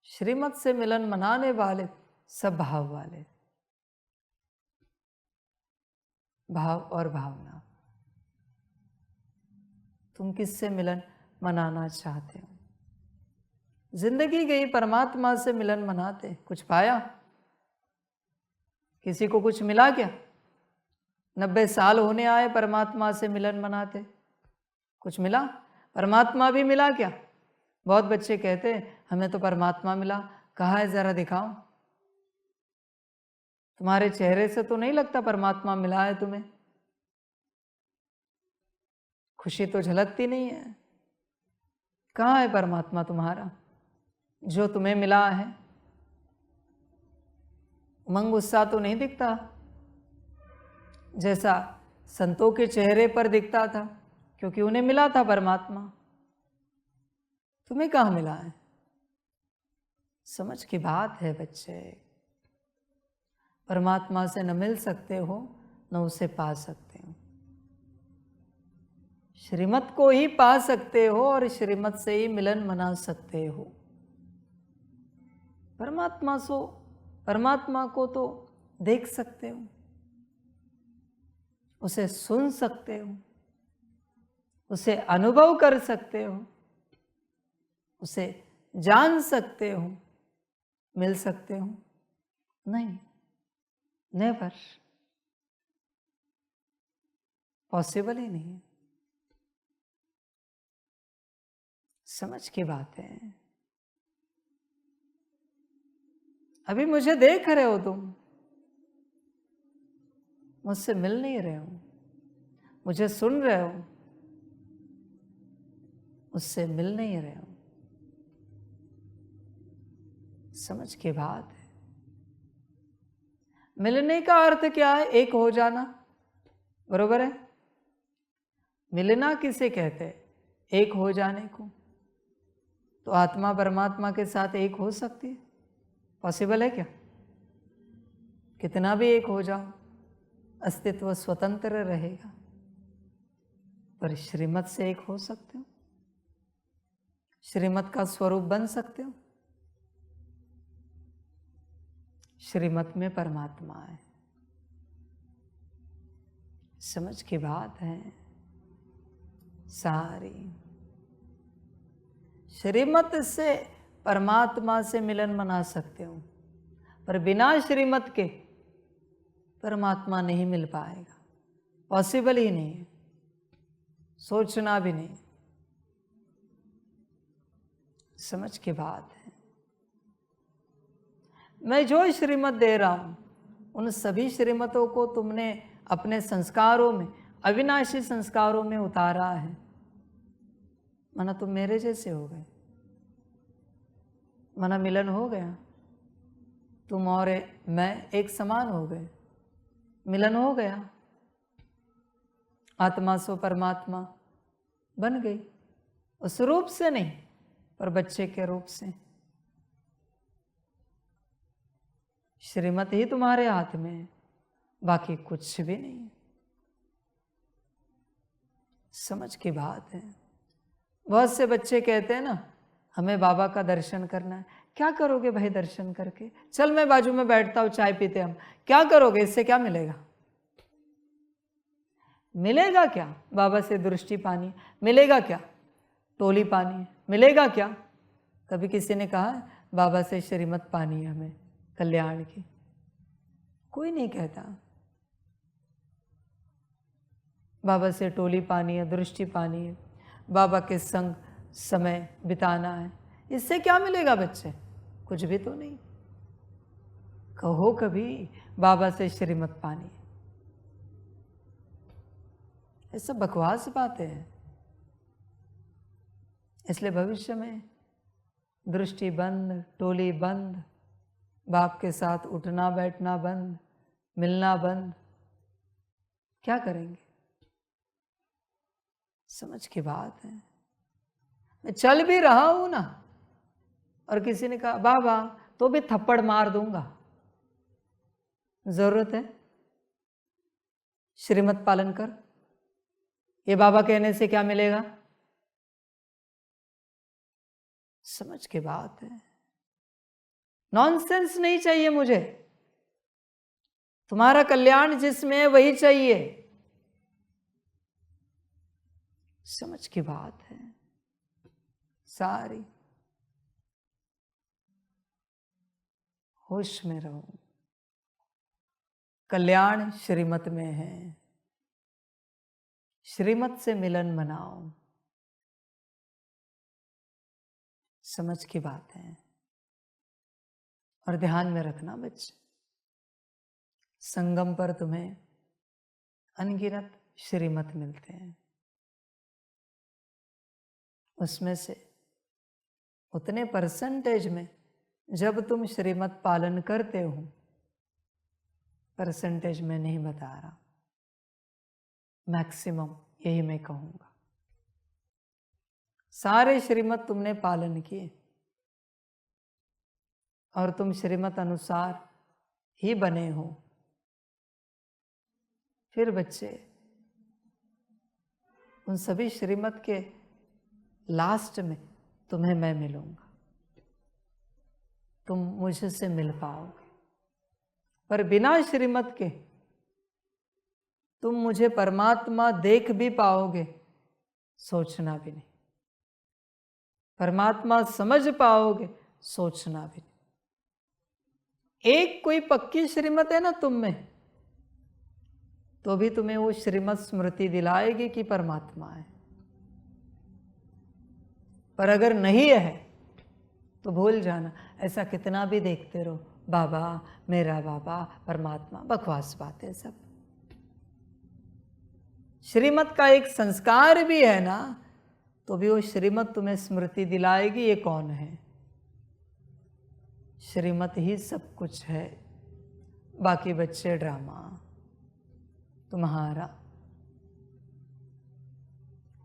श्रीमत से मिलन मनाने वाले सब भाव वाले, भाव और भावना। तुम किससे मिलन मनाना चाहते हो? जिंदगी गई परमात्मा से मिलन मनाते, कुछ पाया? किसी को कुछ मिला क्या? 90 साल होने आए परमात्मा से मिलन मनाते, कुछ मिला? परमात्मा भी मिला क्या? बहुत बच्चे कहते हैं हमें तो परमात्मा मिला। कहाँ है, जरा दिखाओ। तुम्हारे चेहरे से तो नहीं लगता परमात्मा मिला है तुम्हें, खुशी तो झलकती नहीं है। कहाँ है परमात्मा तुम्हारा जो तुम्हें मिला है? उमंग उत्साह तो नहीं दिखता जैसा संतों के चेहरे पर दिखता था, क्योंकि उन्हें मिला था परमात्मा। तुम्हें कहाँ मिला है? समझ की बात है बच्चे। परमात्मा से न मिल सकते हो न उसे पा सकते हो, श्रीमत को ही पा सकते हो और श्रीमत से ही मिलन मना सकते हो। परमात्मा को तो देख सकते हो, उसे सुन सकते हो, उसे अनुभव कर सकते हो, उसे जान सकते हो, मिल सकते हो? नहीं, नेवर, पॉसिबल ही नहीं है। समझ की बात है। अभी मुझे देख रहे हो तुम, मुझसे मिल नहीं रहे हो, मुझे सुन रहे हो, मुझसे मिल नहीं रहे हो। समझ की बात है। मिलने का अर्थ क्या है? एक हो जाना, बरोबर है? मिलना किसे कहते हैं? एक हो जाने को। तो आत्मा परमात्मा के साथ एक हो सकती है? पॉसिबल है क्या? कितना भी एक हो जाओ, अस्तित्व स्वतंत्र रहेगा। पर श्रीमत से एक हो सकते हो? श्रीमत का स्वरूप बन सकते हो? श्रीमत में परमात्मा है। समझ की बात है सारी। श्रीमत से परमात्मा से मिलन मना सकते हो, पर बिना श्रीमत के परमात्मा नहीं मिल पाएगा। पॉसिबल ही नहीं है, सोचना भी नहीं। समझ की बात है। मैं जो श्रीमत दे रहा हूं, उन सभी श्रीमतों को तुमने अपने संस्कारों में, अविनाशी संस्कारों में उतारा है। माना तुम मेरे जैसे हो गए, माना मिलन हो गया, तुम और मैं एक समान हो गए, मिलन हो गया, आत्मा सो परमात्मा बन गई। उस रूप से नहीं, पर बच्चे के रूप से। श्रीमत ही तुम्हारे हाथ में है, बाकी कुछ भी नहीं है। समझ की बात है। बहुत से बच्चे कहते हैं ना, हमें बाबा का दर्शन करना है। क्या करोगे भाई दर्शन करके? चल मैं बाजू में बैठता हूं, चाय पीते हम। क्या करोगे? इससे क्या मिलेगा? मिलेगा क्या? बाबा से दृष्टि पानी मिलेगा क्या? टोली पानी मिलेगा क्या? कभी किसी ने कहा बाबा से श्रीमत पानी है हमें कल्याण की? कोई नहीं कहता। बाबा से टोली पानी है, दृष्टि पानी है, बाबा के संग समय बिताना है। इससे क्या मिलेगा बच्चे? कुछ भी तो नहीं। कहो कभी बाबा से श्रीमत पानी, ये सब बकवास बातें हैं। इसलिए भविष्य में दृष्टि बंद, टोली बंद, बाप के साथ उठना बैठना बंद, मिलना बंद, क्या करेंगे? समझ की बात है। मैं चल भी रहा हूं ना, और किसी ने कहा बाबा तो भी थप्पड़ मार दूंगा, जरूरत है? श्रीमत पालन कर, ये बाबा कहने से क्या मिलेगा? समझ की बात है। नॉनसेंस नहीं चाहिए मुझे। तुम्हारा कल्याण जिसमें है वही चाहिए। समझ की बात है सारी। होश में रहो। कल्याण श्रीमत में है। श्रीमत से मिलन मनाओ। समझ की बात है। और ध्यान में रखना बच्चे, संगम पर तुम्हें अनगिनत श्रीमत मिलते हैं। उसमें से उतने परसेंटेज में जब तुम श्रीमत पालन करते हो, परसेंटेज में नहीं बता रहा, मैक्सिमम यही मैं कहूंगा। सारे श्रीमत तुमने पालन किए और तुम श्रीमत अनुसार ही बने हो। फिर बच्चे उन सभी श्रीमत के लास्ट में तुम्हें मैं मिलूंगा, तुम मुझसे मिल पाओगे। पर बिना श्रीमत के तुम मुझे परमात्मा देख भी पाओगे, सोचना भी नहीं। परमात्मा समझ पाओगे, सोचना भी नहीं। एक कोई पक्की श्रीमत है ना तुम में, तो भी तुम्हें वो श्रीमत स्मृति दिलाएगी कि परमात्मा है। पर अगर नहीं है तो भूल जाना। ऐसा कितना भी देखते रहो, बाबा मेरा बाबा परमात्मा, बकवास बात है सब। श्रीमत का एक संस्कार भी है ना, तो भी वो श्रीमत तुम्हें स्मृति दिलाएगी ये कौन है। श्रीमत ही सब कुछ है, बाकी बच्चे ड्रामा। तुम्हारा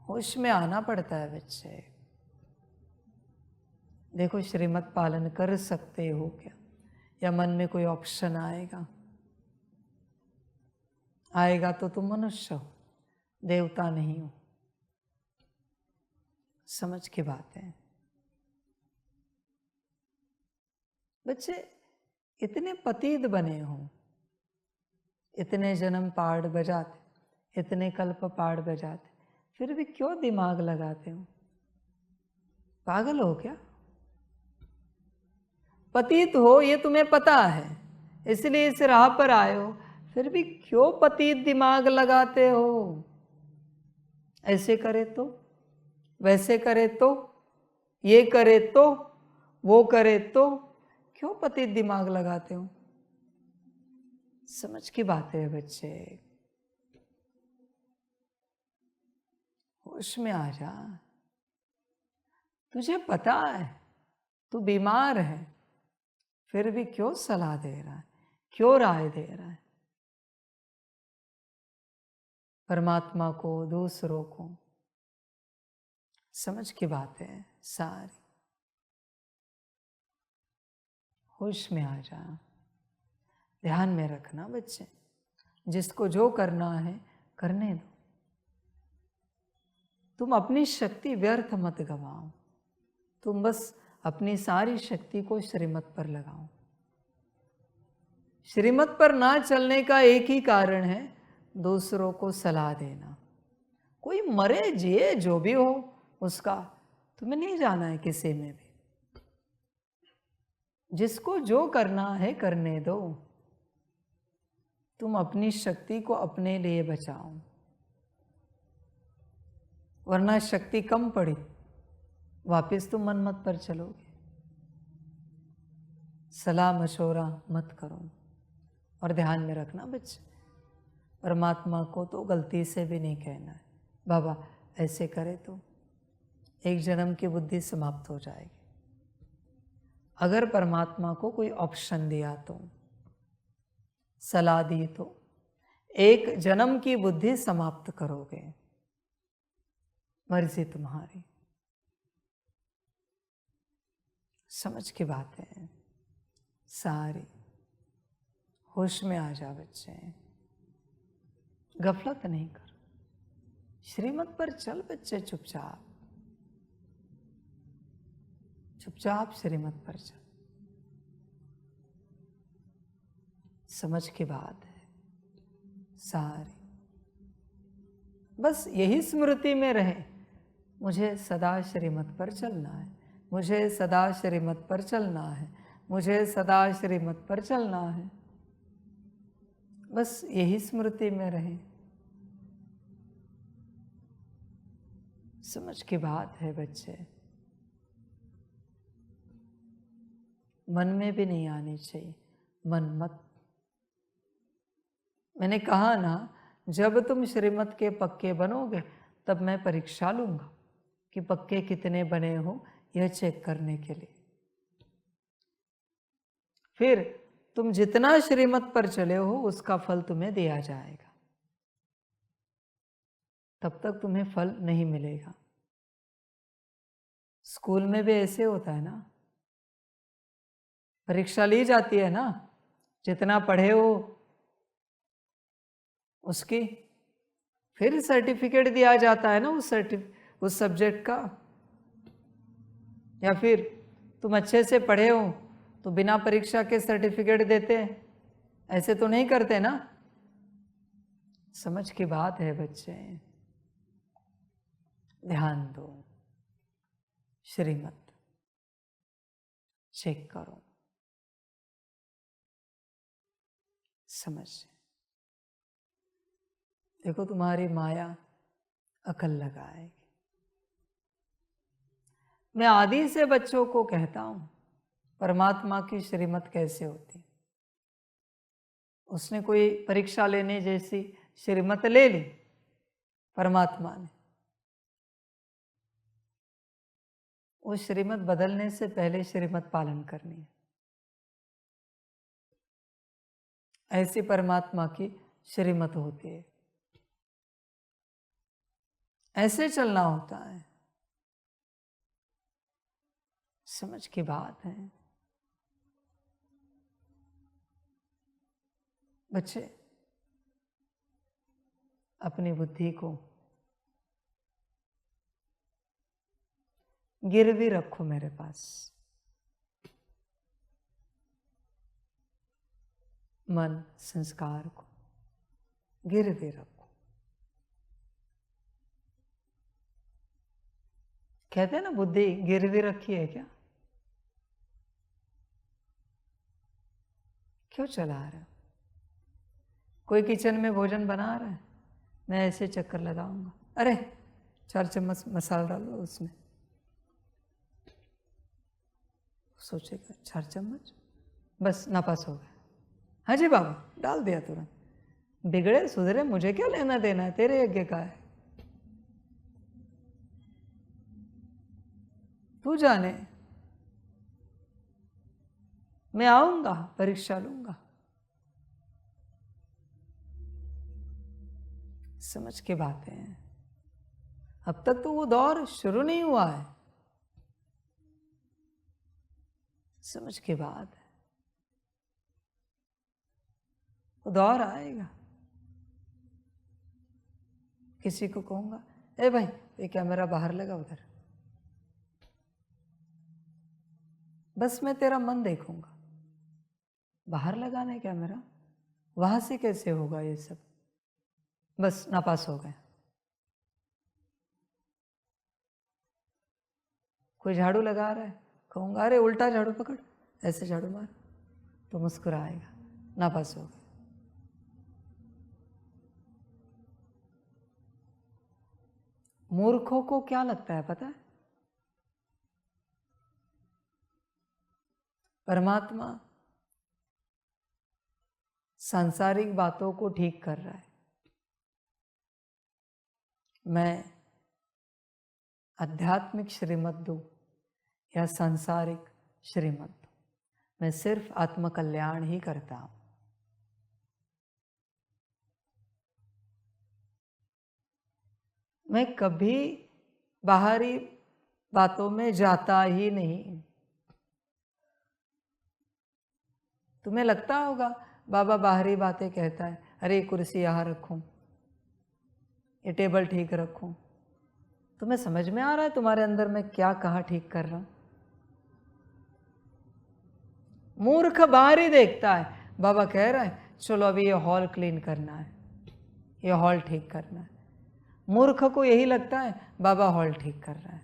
होश में आना पड़ता है बच्चे। देखो श्रीमत पालन कर सकते हो क्या, या मन में कोई ऑप्शन आएगा? आएगा तो तुम मनुष्य हो, देवता नहीं हो। समझ की बात है बच्चे। इतने पतित बने हो, इतने जन्म पाड़ बजाते, इतने कल्प पाड़ बजाते, फिर भी क्यों दिमाग लगाते हो? पागल हो क्या? पतित हो ये तुम्हें पता है, इसलिए इस राह पर आए हो, फिर भी क्यों पतित दिमाग लगाते हो? ऐसे करे तो, वैसे करे तो, ये करे तो, वो करे तो, क्यों पतित दिमाग लगाते हो? समझ की बात है बच्चे, होश में आ जा। तुझे पता है तू बीमार है, फिर भी क्यों सलाह दे रहा है, क्यों राय दे रहा है? परमात्मा को, दूसरों को। समझ की बात है सारी। होश में आ जा। ध्यान में रखना बच्चे, जिसको जो करना है करने दो। तुम अपनी शक्ति व्यर्थ मत गवाओ, तुम बस अपनी सारी शक्ति को श्रीमत पर लगाओ। श्रीमत पर ना चलने का एक ही कारण है, दूसरों को सलाह देना। कोई मरे जिए जो भी हो उसका तुम्हें नहीं जाना है किसी में भी। जिसको जो करना है करने दो। तुम अपनी शक्ति को अपने लिए बचाओ, वरना शक्ति कम पड़ी वापस तुम मनमत पर चलोगे। सलाह मशवरा मत करो। और ध्यान में रखना बच्चे, परमात्मा को तो गलती से भी नहीं कहना है बाबा ऐसे करे तो एक जन्म की बुद्धि समाप्त हो जाएगी। अगर परमात्मा को कोई ऑप्शन दिया तो, सलाह दी तो, एक जन्म की बुद्धि समाप्त करोगे। मर्जी तुम्हारी। समझ की बात है सारी। होश में आ जा बच्चे, गफलत नहीं कर। श्रीमत पर चल बच्चे, चुपचाप चुपचाप श्रीमत पर चल। समझ की बात है सारी। बस यही स्मृति में रहे, मुझे सदा श्रीमत पर चलना है, मुझे सदा श्रीमत पर चलना है, मुझे सदा श्रीमत पर चलना है। बस यही स्मृति में रहे। समझ की बात है बच्चे, मन में भी नहीं आनी चाहिए मन मत। मैंने कहा ना, जब तुम श्रीमत के पक्के बनोगे तब मैं परीक्षा लूंगा कि पक्के कितने बने हो, यह चेक करने के लिए। फिर तुम जितना श्रीमत पर चले हो उसका फल तुम्हें दिया जाएगा, तब तक तुम्हें फल नहीं मिलेगा। स्कूल में भी ऐसे होता है ना, परीक्षा ली जाती है ना, जितना पढ़े हो उसकी फिर सर्टिफिकेट दिया जाता है ना उस सब्जेक्ट का। या फिर तुम अच्छे से पढ़े हो तो बिना परीक्षा के सर्टिफिकेट देते हैं, ऐसे तो नहीं करते ना। समझ की बात है बच्चे, ध्यान दो, श्रीमत चेक करो, समझ। देखो तुम्हारी माया अकल लगाएगी। मैं आदि से बच्चों को कहता हूं परमात्मा की श्रीमत कैसे होती। उसने कोई परीक्षा लेने जैसी श्रीमत ले ली परमात्मा ने, उस श्रीमत बदलने से पहले श्रीमत पालन करनी है। ऐसी परमात्मा की श्रीमत होती है, ऐसे चलना होता है। समझ की बात है बच्चे, अपनी बुद्धि को गिरवी रखो मेरे पास। मन संस्कार को गिरवी रखो। कहते हैं ना बुद्धि गिरवी रखी है क्या? क्यों चला रहे हो? कोई किचन में भोजन बना रहा है, मैं ऐसे चक्कर लगाऊंगा, अरे 4 चम्मच मसाला डालो उसमें, सोचेगा 4 चम्मच, बस नापास हो गया। हाँ जी बाबा, डाल दिया तुरंत। बिगड़े सुधरे मुझे क्या लेना देना है, तेरे यज्ञ का है, तू जाने। मैं आऊंगा, परीक्षा लूंगा। समझ के बातें हैं। अब तक तो वो दौर शुरू नहीं हुआ है। समझ के बात है, वो दौर आएगा। किसी को कहूंगा, ए भाई ये कैमरा बाहर लगा उधर, बस मैं तेरा मन देखूंगा। बाहर लगाने कैमरा, वहां से कैसे होगा ये सब? बस नापास हो गए। कोई झाड़ू लगा रहा है, कहूंगा अरे उल्टा झाड़ू पकड़, ऐसे झाड़ू मार, तो मुस्कुराएगा, नापास हो गए। मूर्खों को क्या लगता है पता है? परमात्मा सांसारिक बातों को ठीक कर रहा है, मैं आध्यात्मिक श्रीमत दूं या सांसारिक श्रीमत दूं, मैं सिर्फ आत्मकल्याण ही करता हूं। मैं कभी बाहरी बातों में जाता ही नहीं। तुम्हें लगता होगा बाबा बाहरी बातें कहता है, अरे कुर्सी यहाँ रखूं, ये टेबल ठीक रखूं। तुम्हें समझ में आ रहा है तुम्हारे अंदर मैं क्या कहा ठीक कर रहा हूं? मूर्ख बाहरी देखता है, बाबा कह रहा है चलो अभी ये हॉल क्लीन करना है, ये हॉल ठीक करना है। मूर्ख को यही लगता है बाबा हॉल ठीक कर रहा है।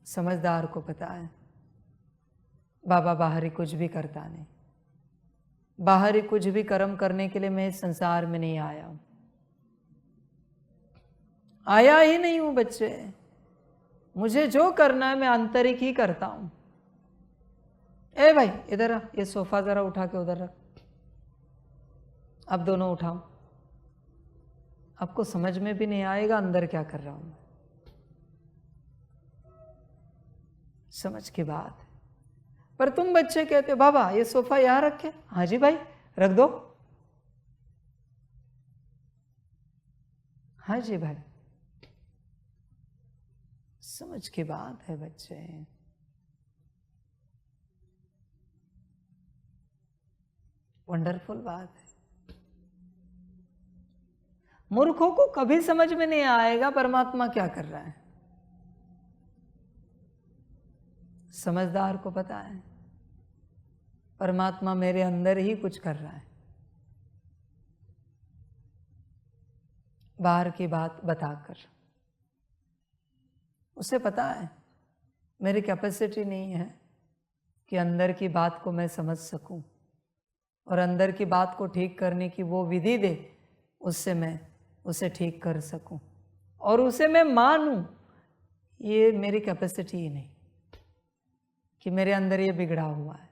समझदार को पता है बाबा बाहरी कुछ भी करता नहीं। बाहरी कुछ भी कर्म करने के लिए मैं इस संसार में नहीं आया हूं, आया ही नहीं हूं बच्चे। मुझे जो करना है मैं आंतरिक ही करता हूं। ए भाई इधर आ, ये सोफा जरा उठा के उधर रख, अब दोनों उठाओ। आपको समझ में भी नहीं आएगा अंदर क्या कर रहा हूं। समझ की बात है। पर तुम बच्चे कहते हो बाबा ये सोफा यहां रखे, हाँ जी भाई रख दो, हाँ जी भाई। समझ की बात है बच्चे। वंडरफुल बात है। मूर्खों को कभी समझ में नहीं आएगा परमात्मा क्या कर रहा है। समझदार को पता है परमात्मा मेरे अंदर ही कुछ कर रहा है। बाहर की बात बताकर उसे पता है मेरी कैपेसिटी नहीं है कि अंदर की बात को मैं समझ सकूं और अंदर की बात को ठीक करने की वो विधि दे, उससे मैं उसे ठीक कर सकूं और उसे मैं मानूं। ये मेरी कैपेसिटी ही नहीं कि मेरे अंदर ये बिगड़ा हुआ है।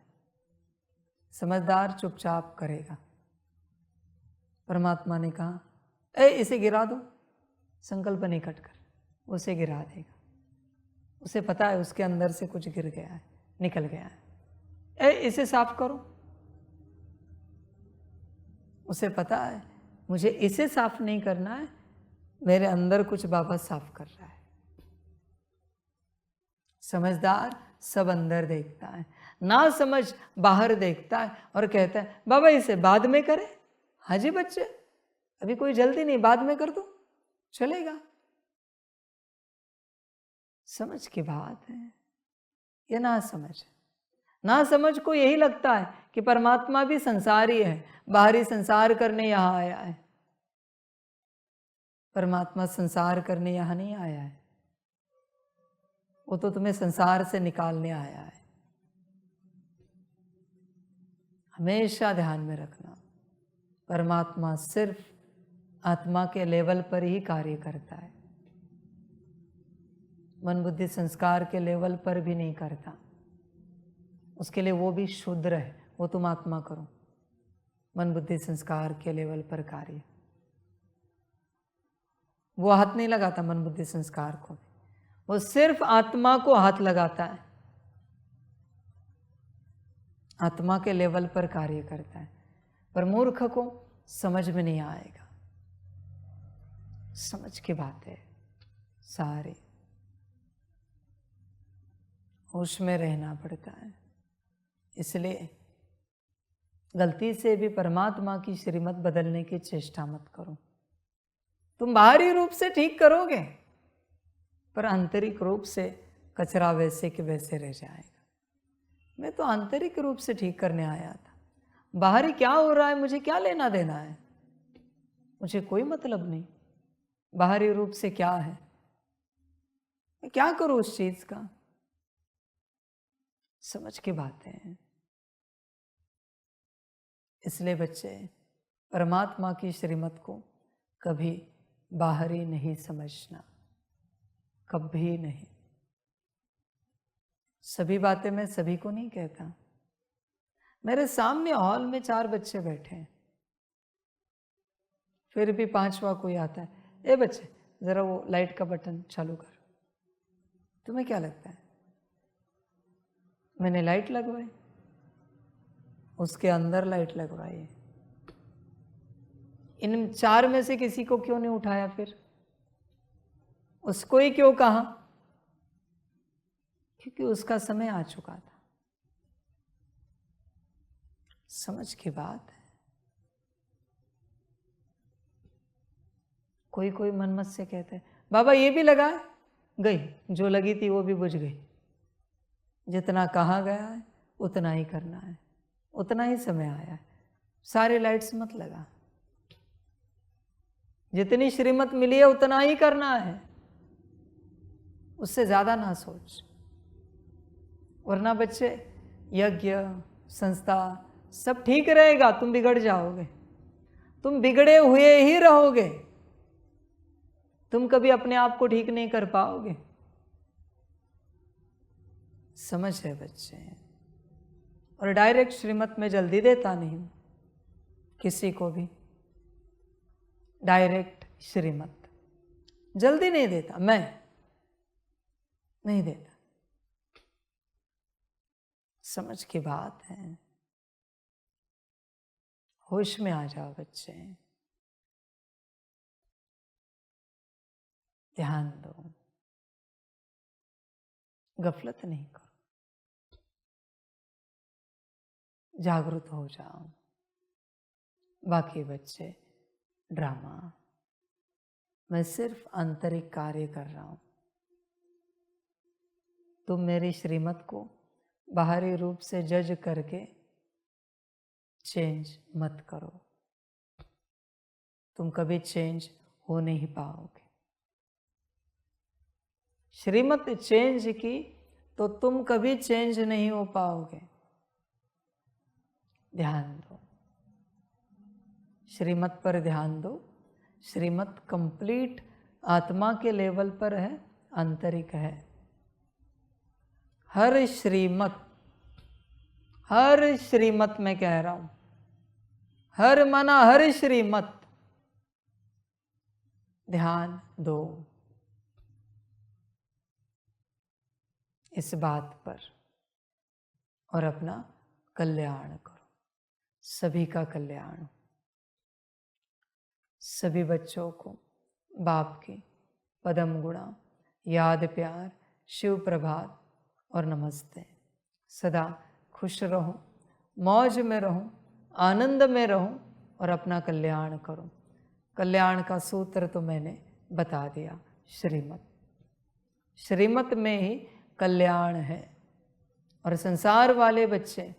समझदार चुपचाप करेगा। परमात्मा ने कहा ए इसे गिरा दो, संकल्प नहीं कट कर, उसे गिरा देगा। उसे पता है उसके अंदर से कुछ गिर गया है, निकल गया है। ए इसे साफ करो, उसे पता है मुझे इसे साफ नहीं करना है, मेरे अंदर कुछ बाबा साफ कर रहा है। समझदार सब अंदर देखता है, ना समझ बाहर देखता है और कहता है बाबा इसे बाद में करें। हाँ जी बच्चे, अभी कोई जल्दी नहीं, बाद में कर दो, चलेगा। समझ की बात है या ना समझ? ना समझ को यही लगता है कि परमात्मा भी संसारी है, बाहरी संसार करने यहां आया है। परमात्मा संसार करने यहां नहीं आया है, वो तो तुम्हें संसार से निकालने आया है। हमेशा ध्यान में रखना, परमात्मा सिर्फ आत्मा के लेवल पर ही कार्य करता है, मन बुद्धि संस्कार के लेवल पर भी नहीं करता। उसके लिए वो भी शूद्र है, वो तुम आत्मा करो। मन बुद्धि संस्कार के लेवल पर कार्य, वो हाथ नहीं लगाता मन बुद्धि संस्कार को, वो सिर्फ आत्मा को हाथ लगाता है, आत्मा के लेवल पर कार्य करता है। पर मूर्ख को समझ में नहीं आएगा। समझ की बात है, सारे होश में रहना पड़ता है। इसलिए गलती से भी परमात्मा की श्रीमत बदलने की चेष्टा मत करो। तुम बाहरी रूप से ठीक करोगे, पर आंतरिक रूप से कचरा वैसे के वैसे रह जाएगा। मैं तो आंतरिक रूप से ठीक करने आया था, बाहरी क्या हो रहा है मुझे क्या लेना देना है, मुझे कोई मतलब नहीं। बाहरी रूप से क्या है, मैं क्या करूं उस चीज का। समझ की बातें हैं। इसलिए बच्चे परमात्मा की श्रीमत को कभी बाहरी नहीं समझना, कभी नहीं। सभी बातें मैं सभी को नहीं कहता। मेरे सामने हॉल में 4 बच्चे बैठे हैं, फिर भी 5वां कोई आता है, ए बच्चे जरा वो लाइट का बटन चालू कर। तुम्हें क्या लगता है मैंने लाइट लगवाई? उसके अंदर लाइट लगवाई है। इन 4 में से किसी को क्यों नहीं उठाया? फिर उसको ही क्यों कहा? क्योंकि उसका समय आ चुका था। समझ की बात है। कोई कोई मनमत से कहते हैं बाबा ये भी लगा है, गई जो लगी थी वो भी बुझ गई। जितना कहा गया है उतना ही करना है, उतना ही समय आया है। सारे लाइट्स मत लगा, जितनी श्रीमत मिली है उतना ही करना है, उससे ज्यादा ना सोच। वरना बच्चे यज्ञ संस्था सब ठीक रहेगा, तुम बिगड़ जाओगे, तुम बिगड़े हुए ही रहोगे, तुम कभी अपने आप को ठीक नहीं कर पाओगे। समझ है बच्चे? और डायरेक्ट श्रीमत में जल्दी देता नहीं हूं किसी को भी, डायरेक्ट श्रीमत जल्दी नहीं देता, मैं नहीं देता। समझ की बात है। होश में आ जाओ बच्चे, ध्यान दो, गफलत नहीं करो, जागरूक हो जाओ। बाकी बच्चे ड्रामा, मैं सिर्फ आंतरिक कार्य कर रहा हूं। तुम मेरी श्रीमत को बाहरी रूप से जज करके चेंज मत करो, तुम कभी चेंज हो नहीं पाओगे। श्रीमत चेंज की तो तुम कभी चेंज नहीं हो पाओगे। ध्यान दो, श्रीमत पर ध्यान दो। श्रीमत कंप्लीट आत्मा के लेवल पर है, आंतरिक है। हर श्रीमत मैं कह रहा हूं, हर माना हर श्रीमत, ध्यान दो इस बात पर और अपना कल्याण करो, सभी का कल्याण हो। सभी बच्चों को बाप की पदम गुणा, याद प्यार, शिव प्रभात और नमस्ते। सदा खुश रहूं, मौज में रहूं, आनंद में रहूं और अपना कल्याण करूं। कल्याण का सूत्र तो मैंने बता दिया, श्रीमत। श्रीमत में ही कल्याण है। और संसार वाले बच्चे,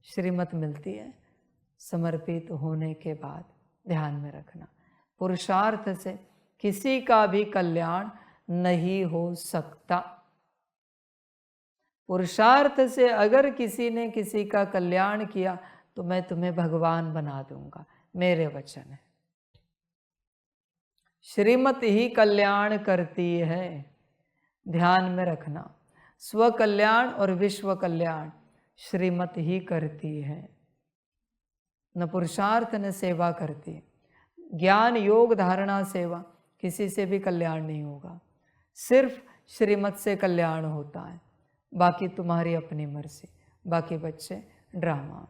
श्रीमत मिलती है समर्पित होने के बाद। ध्यान में रखना, पुरुषार्थ से किसी का भी कल्याण नहीं हो सकता। पुरुषार्थ से अगर किसी ने किसी का कल्याण किया तो मैं तुम्हें भगवान बना दूंगा, मेरे वचन है। श्रीमत ही कल्याण करती है। ध्यान में रखना, स्व कल्याण और विश्व कल्याण श्रीमत ही करती है, न पुरुषार्थ न सेवा करती। ज्ञान योग धारणा सेवा किसी से भी कल्याण नहीं होगा, सिर्फ श्रीमत से कल्याण होता है। बाकी तुम्हारी अपनी मर्जी। बाकी बच्चे ड्रामा।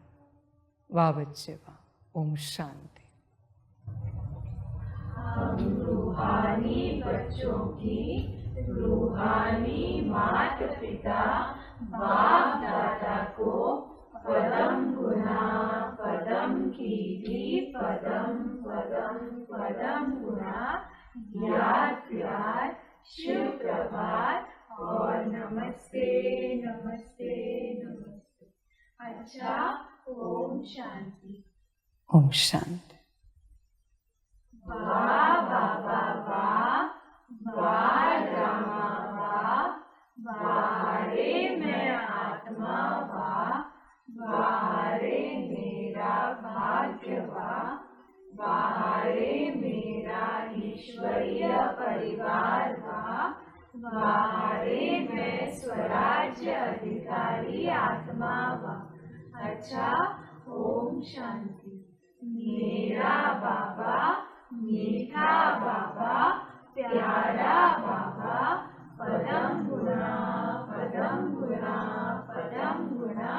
वाह बच्चे वाह। ओम शांति।
हम रूहानी बच्चों की रूहानी माता पिता बाप दादा को पदम गुना पदम कीर्ति पदम पदम पदम गुना याद प्यार शिव प्रभात और नमस्ते नमस्ते नमस्ते। अच्छा, ओम शांति।
ओम शांति।
वाह बाबा वाह, वाह रामा वाह, वाह रे मैं आत्मा वाह, वाह रे मेरा भाग्य वाह, वाह रे मेरा ईश्वरीय परिवार वाह, वाह रे मैं स्वराज्य अधिकारी आत्मा वाह। अच्छा, ओम शांति। मेरा बाबा मीठा बाबा प्यारा बाबा पदम गुना पदम गुना पदम गुना।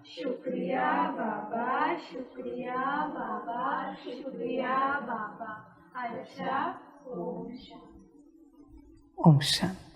शुक्रिया बाबा शुक्रिया बाबा शुक्रिया बाबा। अच्छा, ओम शांति।
ओम शांति।